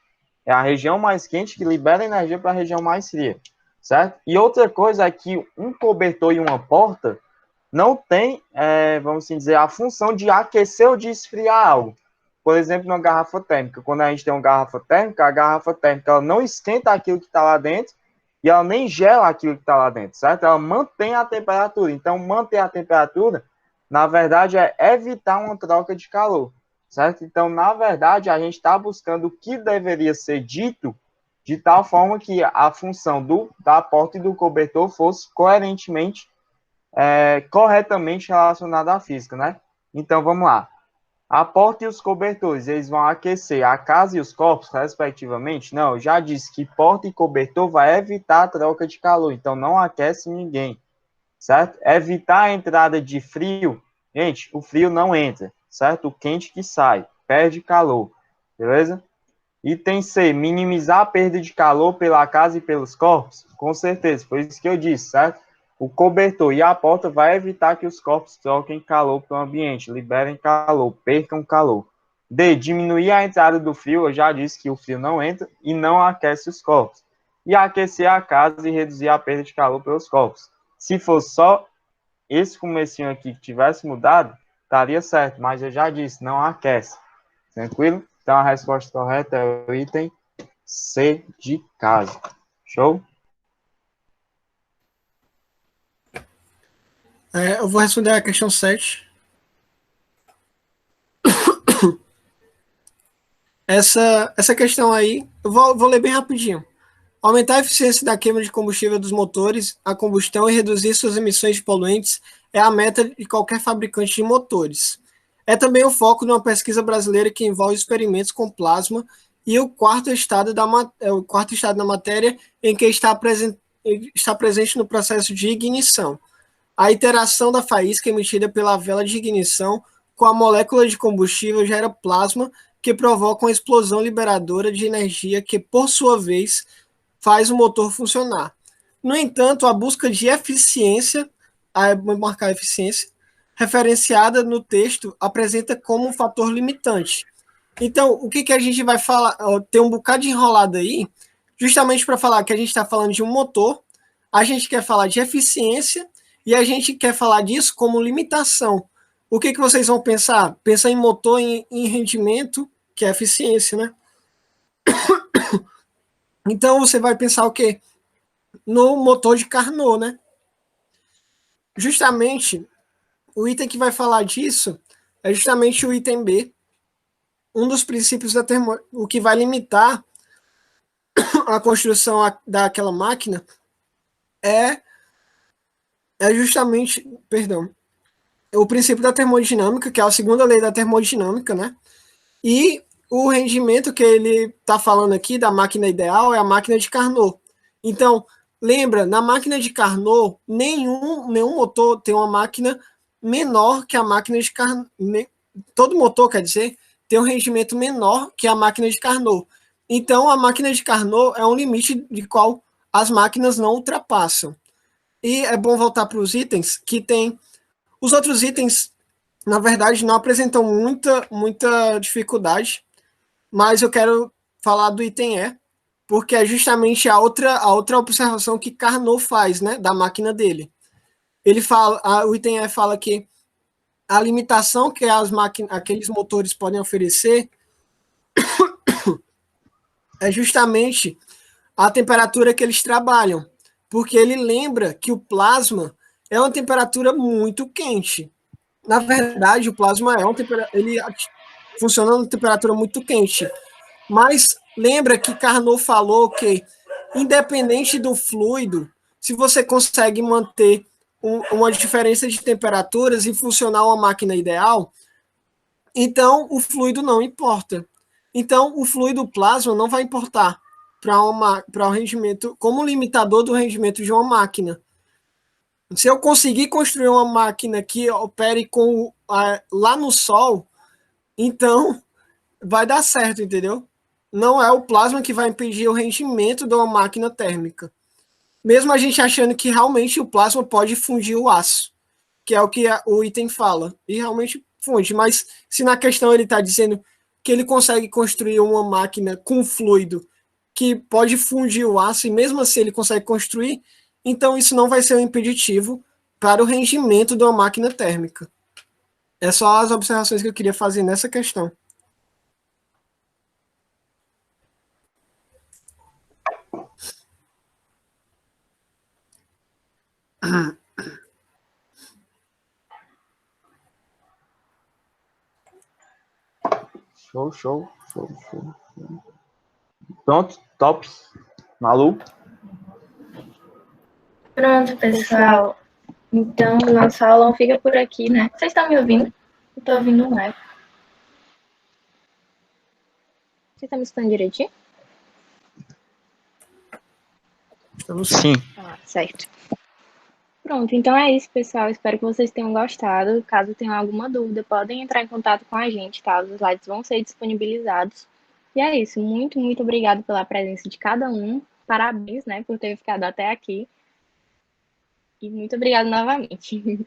É a região mais quente que libera energia para a região mais fria, certo? E outra coisa é que um cobertor e uma porta não tem, vamos assim dizer, a função de aquecer ou de esfriar algo. Por exemplo, numa garrafa térmica. Quando a gente tem uma garrafa térmica, a garrafa térmica ela não esquenta aquilo que está lá dentro e ela nem gela aquilo que está lá dentro, certo? Ela mantém a temperatura. Então, manter a temperatura, na verdade, é evitar uma troca de calor, certo? Então, na verdade, a gente está buscando o que deveria ser dito de tal forma que a função da porta e do cobertor fosse coerentemente corretamente relacionada à física, né? Então, vamos lá. A porta e os cobertores, eles vão aquecer a casa e os corpos, respectivamente? Não, eu já disse que porta e cobertor vai evitar a troca de calor, então não aquece ninguém, certo? Evitar a entrada de frio, gente, o frio não entra, certo? O quente que sai, perde calor, beleza? Item C, minimizar a perda de calor pela casa e pelos corpos? Com certeza, foi isso que eu disse, certo? O cobertor e a porta vai evitar que os corpos troquem calor para o ambiente, liberem calor, percam calor. D, diminuir a entrada do frio, eu já disse que o frio não entra e não aquece os corpos. E aquecer a casa e reduzir a perda de calor pelos corpos. Se fosse só esse comecinho aqui que tivesse mudado, estaria certo, mas eu já disse, não aquece. Tranquilo? Então a resposta correta é o item C de casa. Show? Eu vou responder a questão 7. Essa questão aí, eu vou ler bem rapidinho. Aumentar a eficiência da queima de combustível dos motores, a combustão e reduzir suas emissões de poluentes é a meta de qualquer fabricante de motores. É também o foco de uma pesquisa brasileira que envolve experimentos com plasma e o quarto estado da matéria em que está presente no processo de ignição. A iteração da faísca emitida pela vela de ignição com a molécula de combustível gera plasma que provoca uma explosão liberadora de energia que, por sua vez, faz o motor funcionar. No entanto, a busca de eficiência, vou marcar eficiência, referenciada no texto, apresenta como um fator limitante. Então, o que a gente vai falar? Tem um bocado de enrolado aí, justamente para falar que a gente está falando de um motor, a gente quer falar de eficiência e a gente quer falar disso como limitação. O que vocês vão pensar? Pensa em motor, em rendimento, que é eficiência, né? Então, você vai pensar o quê? No motor de Carnot, né? Justamente, o item que vai falar disso é justamente o item B. Um dos princípios o que vai limitar a construção daquela máquina é justamente, perdão, o princípio da termodinâmica, que é a segunda lei da termodinâmica, né? E o rendimento que ele está falando aqui da máquina ideal é a máquina de Carnot. Então, lembra, na máquina de Carnot, nenhum motor tem uma máquina menor que a máquina de Carnot. Todo motor, quer dizer, tem um rendimento menor que a máquina de Carnot. Então, a máquina de Carnot é um limite de qual as máquinas não ultrapassam. E é bom voltar para os itens, que tem... Os outros itens, na verdade, não apresentam muita dificuldade, mas eu quero falar do item E, porque é justamente a outra observação que Carnot faz, né, da máquina dele. Ele fala, o item E fala que a limitação que aqueles motores podem oferecer é justamente a temperatura que eles trabalham, porque ele lembra que o plasma é uma temperatura muito quente. Na verdade, o plasma é ele funciona numa temperatura muito quente. Mas lembra que Carnot falou que, independente do fluido, se você consegue manter uma diferença de temperaturas e funcionar uma máquina ideal, então o fluido não importa. Então, o fluido plasma não vai importar para o rendimento, como limitador do rendimento de uma máquina. Se eu conseguir construir uma máquina que opere lá no Sol, então vai dar certo, entendeu? Não é o plasma que vai impedir o rendimento de uma máquina térmica. Mesmo a gente achando que realmente o plasma pode fundir o aço, que é o que o item fala, e realmente funde. Mas se na questão ele está dizendo que ele consegue construir uma máquina com fluido que pode fundir o aço, e mesmo assim ele consegue construir, então isso não vai ser um impeditivo para o rendimento de uma máquina térmica. É só as observações que eu queria fazer nessa questão. Show. Pronto, top. Malu? Pronto, pessoal. Então, nosso aulão fica por aqui, né? Vocês estão me ouvindo? Eu tô ouvindo um eco. Vocês estão me escutando direitinho? Sim. Certo. Pronto, então é isso, pessoal. Espero que vocês tenham gostado. Caso tenham alguma dúvida, podem entrar em contato com a gente, tá? Os slides vão ser disponibilizados. E é isso. Muito, muito obrigado pela presença de cada um. Parabéns, né, por ter ficado até aqui. E muito obrigado novamente.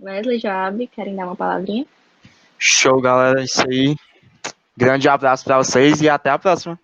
Wesley, Joab, querem dar uma palavrinha? Show, galera. Isso aí. Grande abraço para vocês e até a próxima.